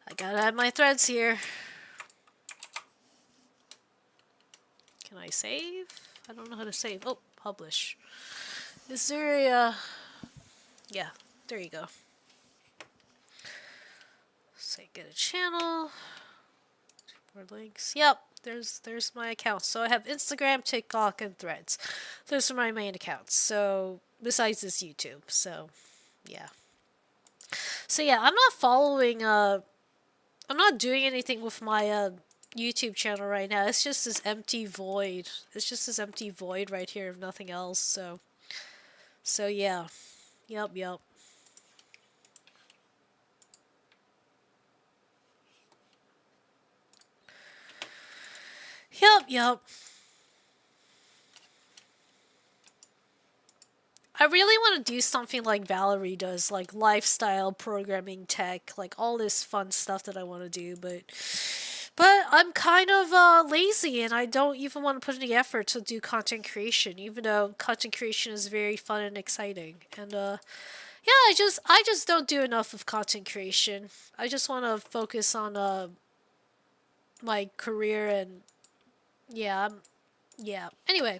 I gotta add my threads here. Can I save? I don't know how to save. Oh, publish. Is there a, yeah, there you go. Say get a channel. More links. Yep, there's my accounts. So I have Instagram, TikTok, and Threads. Those are my main accounts. So besides this YouTube. So yeah. So yeah, I'm not following I'm not doing anything with my YouTube channel right now. It's just this empty void. It's just this empty void right here of nothing else. So yeah. Yep, yep. Yep, yep. I really want to do something like Valerie does, like lifestyle programming tech, like all this fun stuff that I want to do, but I'm kind of lazy and I don't even want to put any effort to do content creation, even though content creation is very fun and exciting. And yeah, I just don't do enough of content creation. I just want to focus on my career and yeah, yeah. Anywho,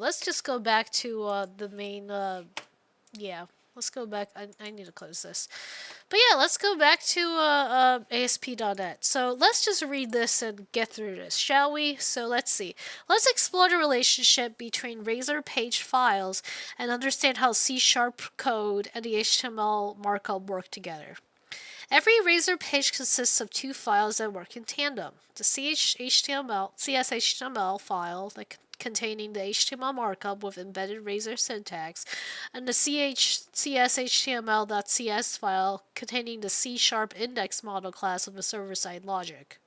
let's just go back to the main. Yeah, let's go back. I need to close this. But yeah, let's go back to ASP.NET. So let's just read this and get through this, shall we? So let's see. Let's explore the relationship between Razor page files and understand how C# code and the HTML markup work together. Every Razor page consists of two files that work in tandem. The CSHTML file containing the HTML markup with embedded Razor syntax, and the CSHTML.cs file containing the C# index model class with a server-side logic.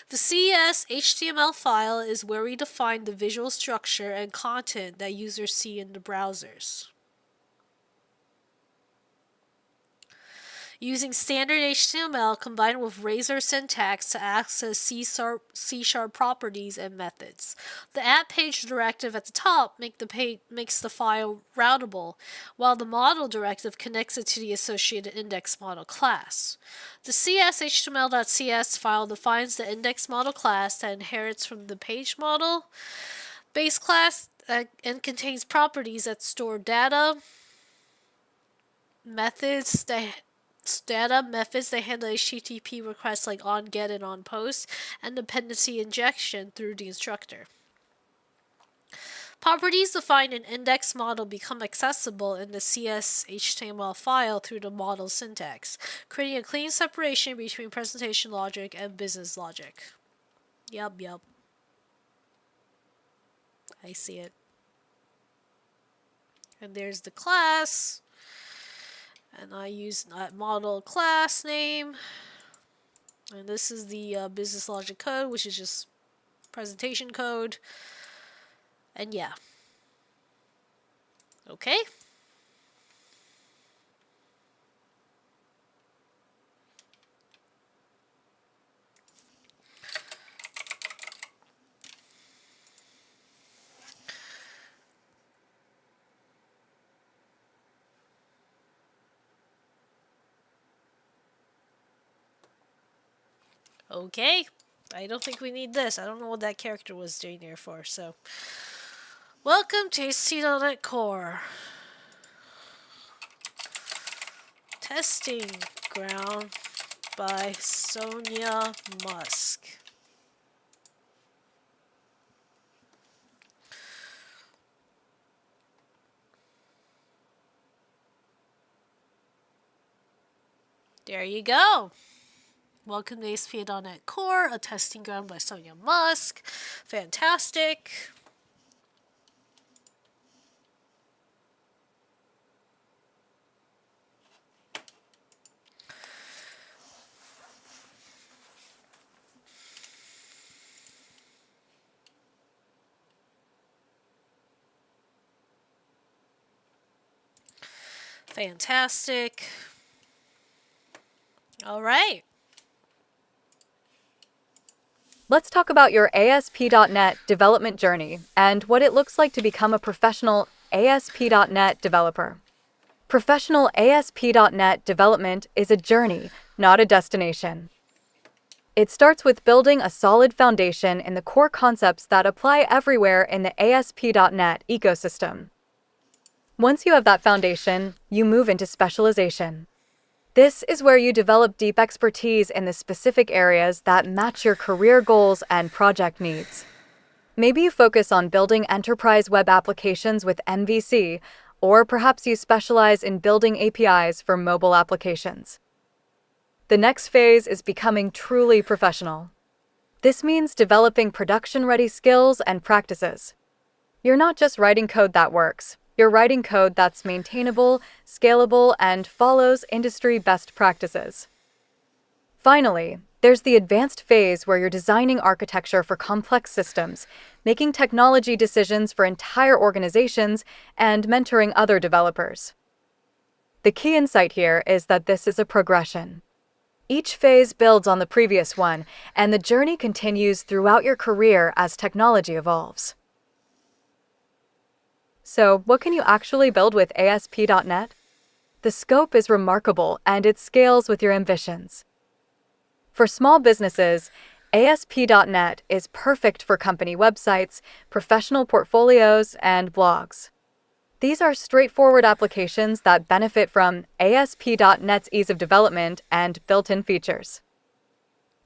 The CSHTML file is where we define the visual structure and content that users see in the browsers. Using standard HTML combined with Razor syntax to access C# properties and methods. The add page directive at the top makes the file routable, while the model directive connects it to the associated index model class. The CSHTML.cs file defines the index model class that inherits from the page model base class and contains properties that store data, methods that handle HTTP requests like onGet and onPost, and dependency injection through the instructor. Properties defined in index model become accessible in the CSHTML file through the model syntax, creating a clean separation between presentation logic and business logic. Yup. I see it. And there's the class. And I use that model class name. And this is the business logic code, which is just presentation code. And yeah. Okay. Okay. I don't think we need this. I don't know what that character was doing there for, so. Welcome to ASP.NET Core. Testing Ground by Sonia Musk. There you go. Welcome to ASP.NET Core, a testing ground by Sonia Musk. Fantastic. Fantastic. All right. Let's talk about your ASP.NET development journey and what it looks like to become a professional ASP.NET developer. Professional ASP.NET development is a journey, not a destination. It starts with building a solid foundation in the core concepts that apply everywhere in the ASP.NET ecosystem. Once you have that foundation, you move into specialization. This is where you develop deep expertise in the specific areas that match your career goals and project needs. Maybe you focus on building enterprise web applications with MVC, or perhaps you specialize in building APIs for mobile applications. The next phase is becoming truly professional. This means developing production-ready skills and practices. You're not just writing code that works. You're writing code that's maintainable, scalable, and follows industry best practices. Finally, there's the advanced phase where you're designing architecture for complex systems, making technology decisions for entire organizations, and mentoring other developers. The key insight here is that this is a progression. Each phase builds on the previous one, and the journey continues throughout your career as technology evolves. So, what can you actually build with ASP.NET? The scope is remarkable, and it scales with your ambitions. For small businesses, ASP.NET is perfect for company websites, professional portfolios, and blogs. These are straightforward applications that benefit from ASP.NET's ease of development and built-in features.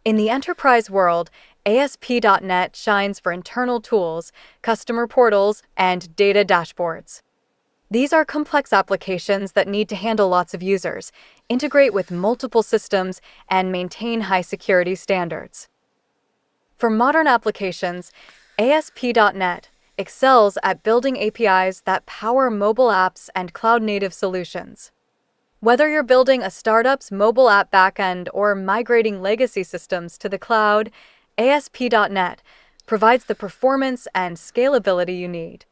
In the enterprise world, ASP.NET shines for internal tools, customer portals, and data dashboards. These are complex applications that need to handle lots of users, integrate with multiple systems, and maintain high security standards. For modern applications, ASP.NET excels at building APIs that power mobile apps and cloud-native solutions. Whether you're building a startup's mobile app backend or migrating legacy systems to the cloud, ASP.NET provides the performance and scalability you need.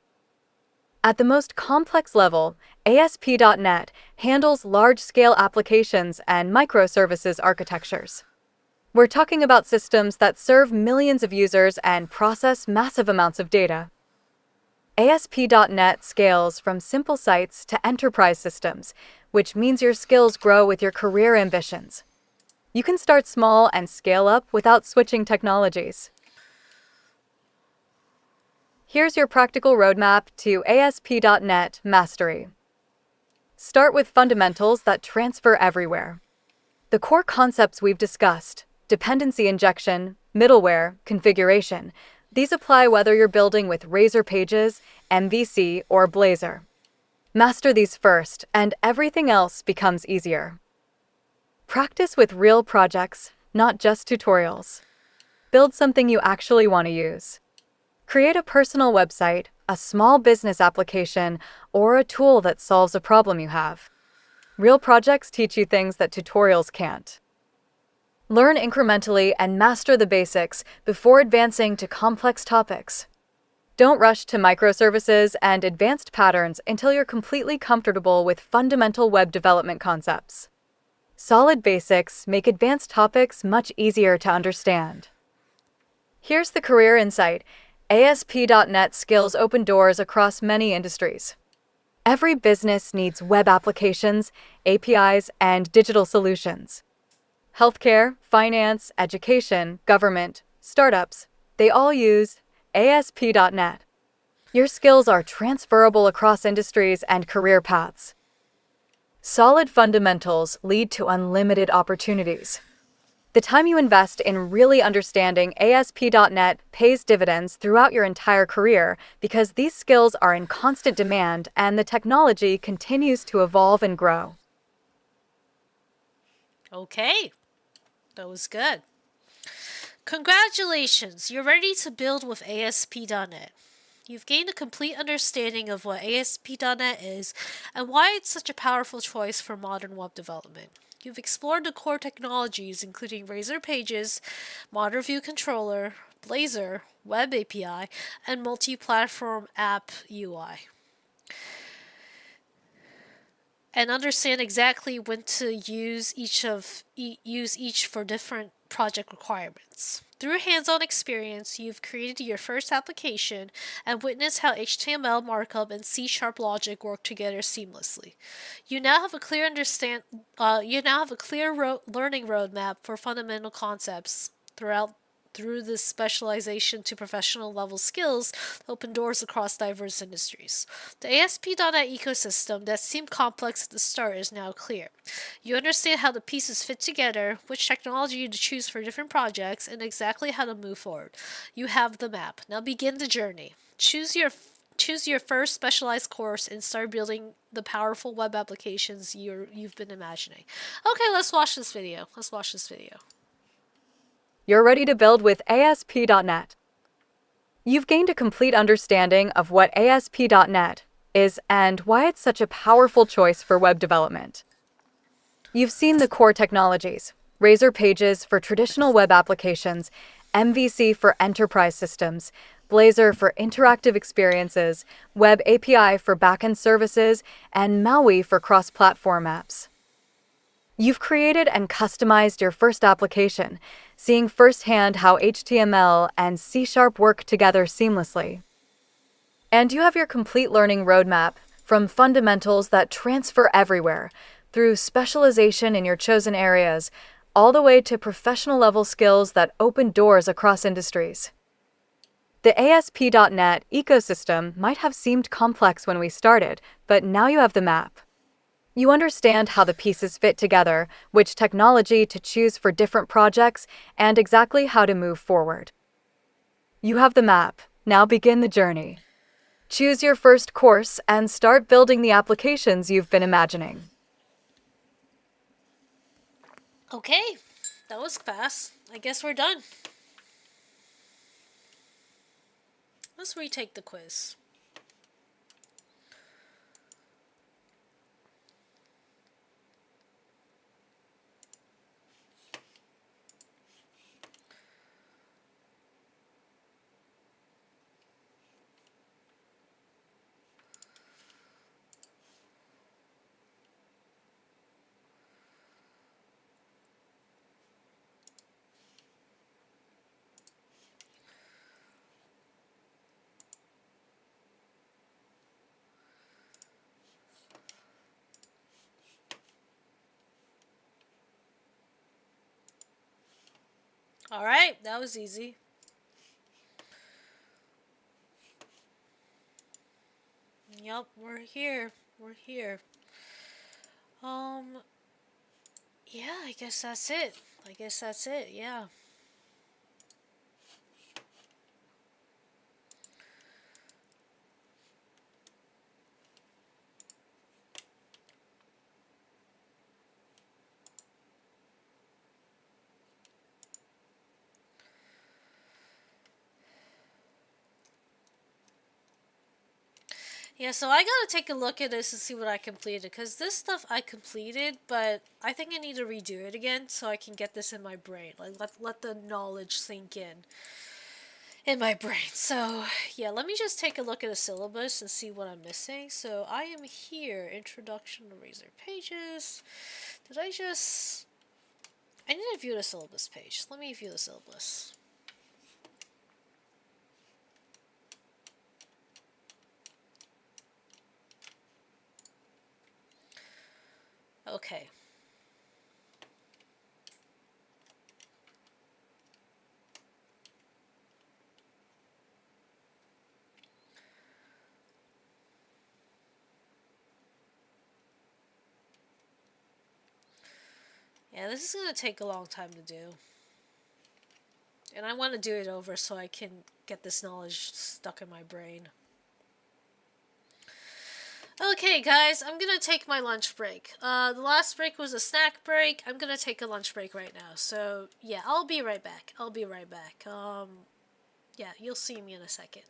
At the most complex level, ASP.NET handles large-scale applications and microservices architectures. We're talking about systems that serve millions of users and process massive amounts of data. ASP.NET scales from simple sites to enterprise systems, which means your skills grow with your career ambitions. You can start small and scale up without switching technologies. Here's your practical roadmap to ASP.NET Mastery. Start with fundamentals that transfer everywhere. The core concepts we've discussed, dependency injection, middleware, configuration, these apply whether you're building with Razor Pages, MVC, or Blazor. Master these first, and everything else becomes easier. Practice with real projects, not just tutorials. Build something you actually want to use. Create a personal website, a small business application, or a tool that solves a problem you have. Real projects teach you things that tutorials can't. Learn incrementally and master the basics before advancing to complex topics. Don't rush to microservices and advanced patterns until you're completely comfortable with fundamental web development concepts. Solid basics make advanced topics much easier to understand. Here's the career insight. ASP.NET skills open doors across many industries. Every business needs web applications, APIs, and digital solutions. Healthcare, finance, education, government, startups, they all use ASP.NET. Your skills are transferable across industries and career paths. Solid fundamentals lead to unlimited opportunities. The time you invest in really understanding ASP.NET pays dividends throughout your entire career because these skills are in constant demand and the technology continues to evolve and grow. Okay, that was good. Congratulations, you're ready to build with ASP.NET. You've gained a complete understanding of what ASP.NET is and why it's such a powerful choice for modern web development. You've explored the core technologies including Razor Pages, Modern View Controller, Blazor, Web API, and multi-platform app UI. And understand exactly when to use each for different project requirements. Through hands-on experience, you've created your first application and witnessed how HTML markup and C# logic work together seamlessly. You now have a clear learning roadmap for fundamental concepts through this specialization to professional level skills open doors across diverse industries. The ASP.NET ecosystem that seemed complex at the start is now clear. You understand how the pieces fit together, which technology to choose for different projects, and exactly how to move forward. You have the map. Now begin the journey. Choose choose your first specialized course and start building the powerful web applications you've been imagining. Okay, let's watch this video. Let's watch this video. You're ready to build with ASP.NET. You've gained a complete understanding of what ASP.NET is and why it's such a powerful choice for web development. You've seen the core technologies: Razor Pages for traditional web applications, MVC for enterprise systems, Blazor for interactive experiences, Web API for backend services, and MAUI for cross-platform apps. You've created and customized your first application, seeing firsthand how HTML and C# work together seamlessly. And you have your complete learning roadmap, from fundamentals that transfer everywhere, through specialization in your chosen areas, all the way to professional-level skills that open doors across industries. The ASP.NET ecosystem might have seemed complex when we started, but now you have the map. You understand how the pieces fit together, which technology to choose for different projects, and exactly how to move forward. You have the map. Now begin the journey. Choose your first course and start building the applications you've been imagining. Okay, that was fast. I guess we're done. Let's retake the quiz. All right, that was easy. Yup, we're here. We're here. Um, yeah, I guess that's it. I guess that's it. Yeah. Yeah, so I gotta take a look at this and see what I completed, because this stuff I completed, but I think I need to redo it again so I can get this in my brain. Like, let the knowledge sink in my brain. So, yeah, let me just take a look at the syllabus and see what I'm missing. So, I am here. Introduction to Razor Pages. Did I just... I need to view the syllabus page. Let me view the syllabus. Okay. Yeah, this is going to take a long time to do. And I want to do it over so I can get this knowledge stuck in my brain. Okay, guys, I'm going to take my lunch break. The last break was a snack break. I'm going to take a lunch break right now. So, yeah, I'll be right back. I'll be right back. Yeah, you'll see me in a second.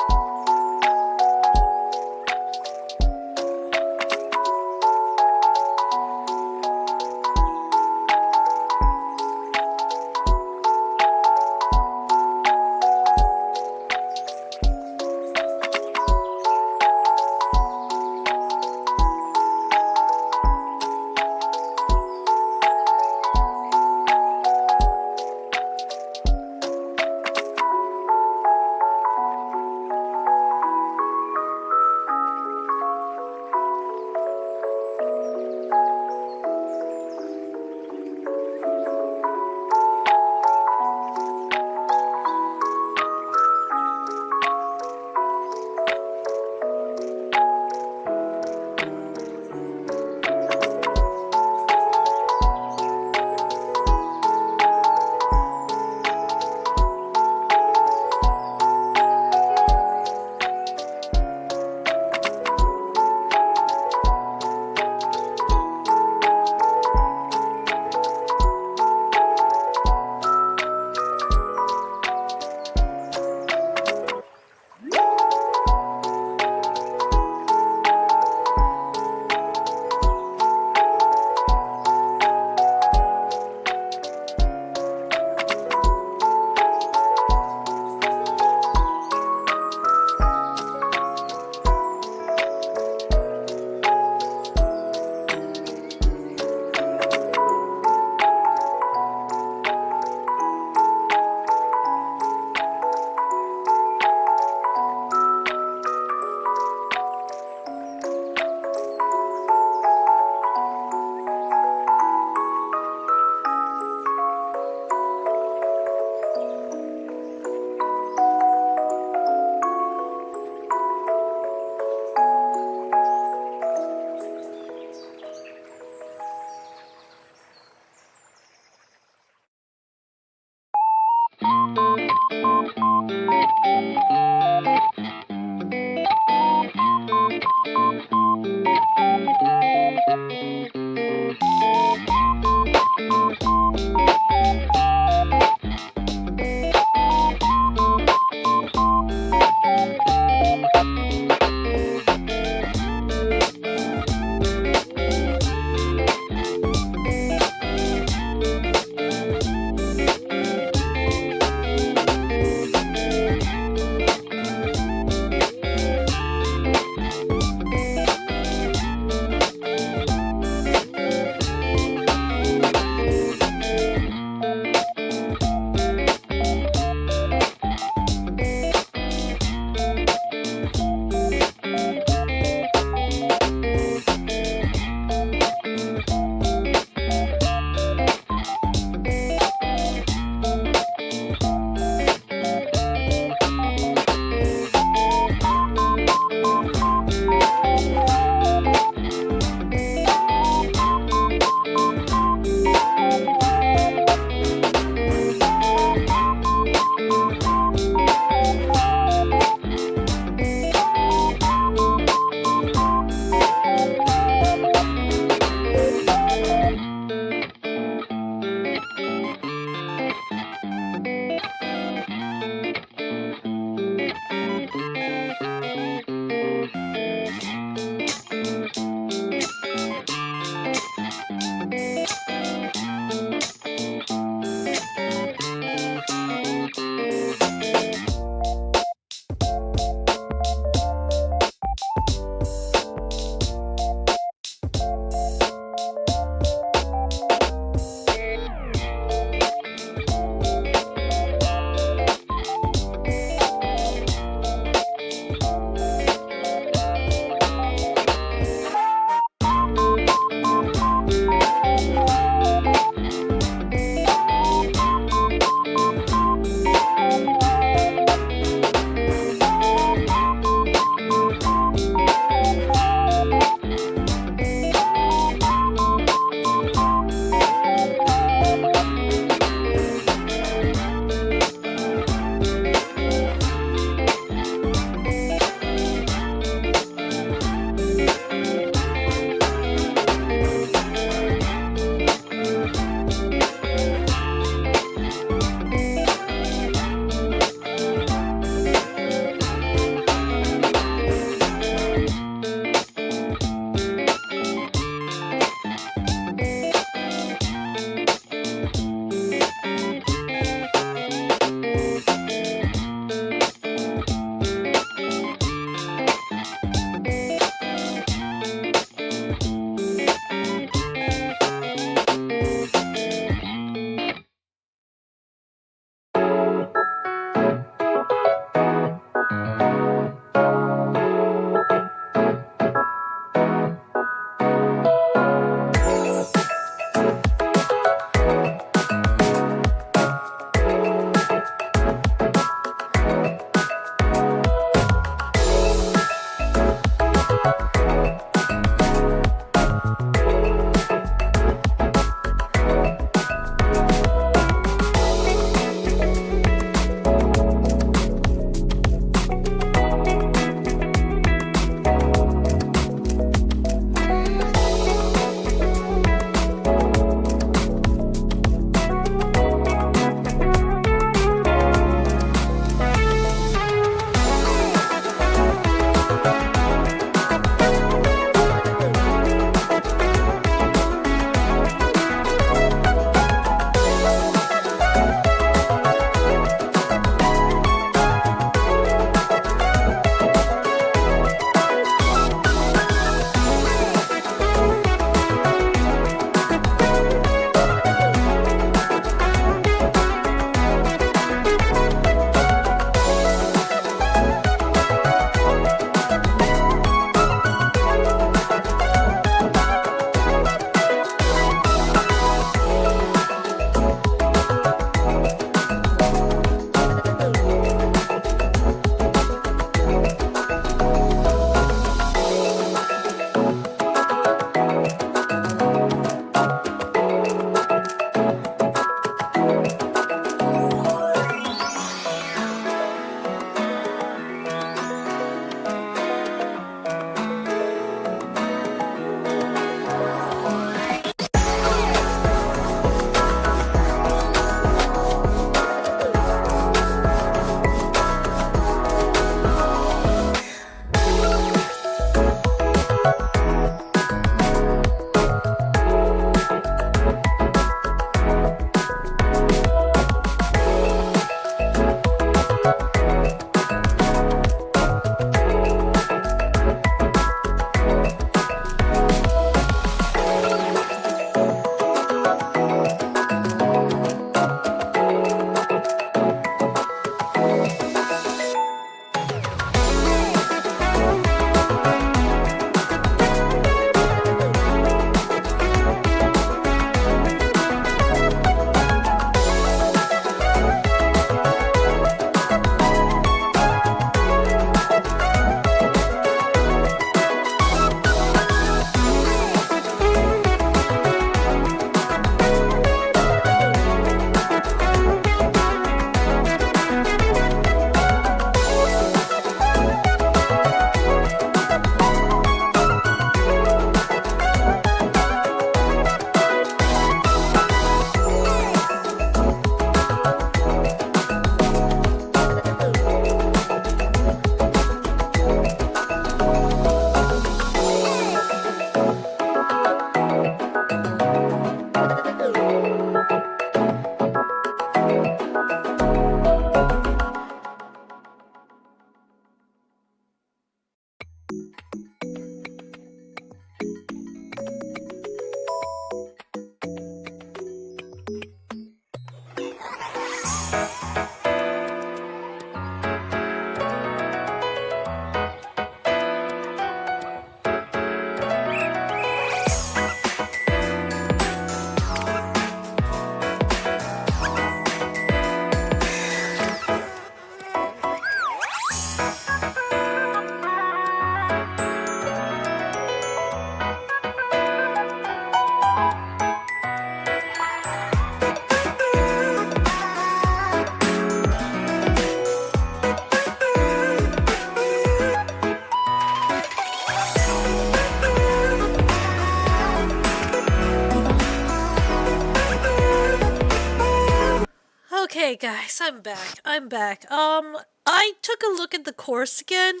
Okay, guys, I'm back. I took a look at the course again.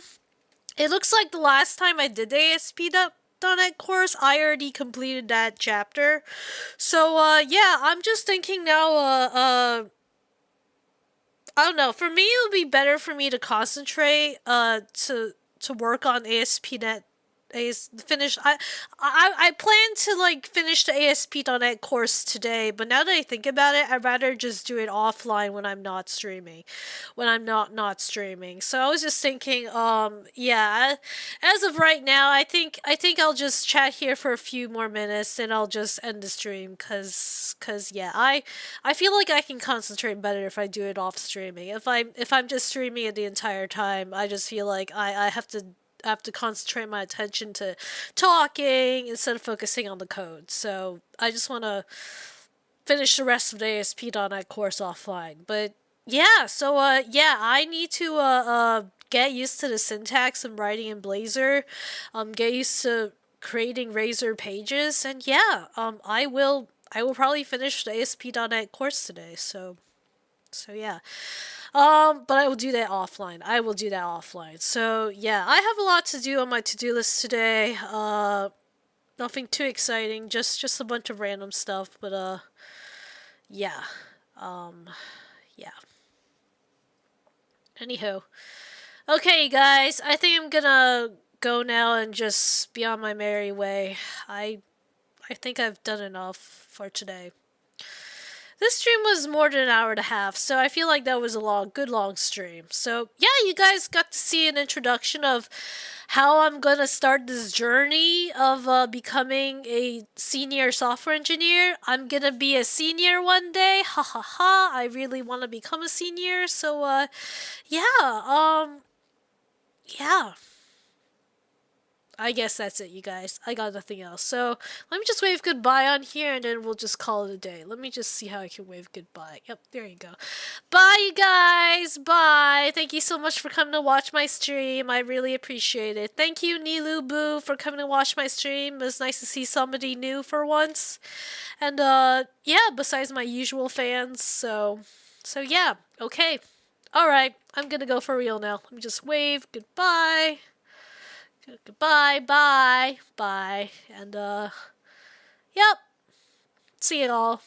It looks like the last time I did the ASP.NET course, I already completed that chapter. So, yeah, I'm just thinking now, I don't know. For me, it would be better for me to concentrate, to work on ASP.NET. Finish. I plan to like finish the ASP.NET course today, but now that I think about it, I'd rather just do it offline when I'm not streaming, not streaming. So I was just thinking, yeah, as of right now, I think I'll just chat here for a few more minutes, and I'll just end the stream, cause yeah, I feel like I can concentrate better if I do it off streaming. If I'm just streaming it the entire time, I just feel like I have to concentrate my attention to talking instead of focusing on the code. So I just want to finish the rest of the ASP.NET course offline. But yeah, so yeah, I need to get used to the syntax I'm writing in Blazor, get used to creating Razor pages, and yeah, I will probably finish the ASP.NET course today. So yeah. But I will do that offline. So yeah, I have a lot to do on my to-do list today. Nothing too exciting, just a bunch of random stuff, but yeah. Yeah. Anywho. Okay, guys, I think I'm gonna go now and just be on my merry way. I think I've done enough for today. This stream was more than an hour and a half, so I feel like that was a good long stream. So yeah, you guys got to see an introduction of how I'm gonna start this journey of becoming a senior software engineer. I'm gonna be a senior one day. Ha ha ha! I really want to become a senior. So yeah, yeah. I guess that's it, you guys. I got nothing else. So let me just wave goodbye on here, and then we'll just call it a day. Let me just see how I can wave goodbye. Yep, there you go. Bye, you guys. Bye. Thank you so much for coming to watch my stream. I really appreciate it. Thank you, Nilu Boo, for coming to watch my stream. It was nice to see somebody new for once. And yeah, besides my usual fans. So yeah. Okay. All right. I'm gonna go for real now. Let me just wave goodbye. Goodbye, bye, bye, and yep. See you all.